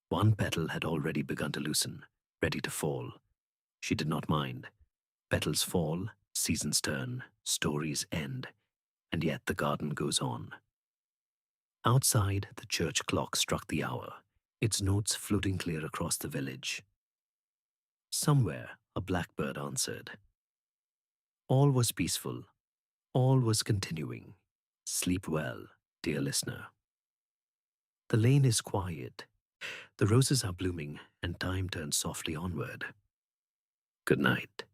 One petal had already begun to loosen, ready to fall. She did not mind. Petals fall, seasons turn, stories end, and yet the garden goes on. Outside, the church clock struck the hour, its notes floating clear across the village. Somewhere, a blackbird answered. All was peaceful. All was continuing. Sleep well, dear listener. The lane is quiet. The roses are blooming, and time turns softly onward. Good night.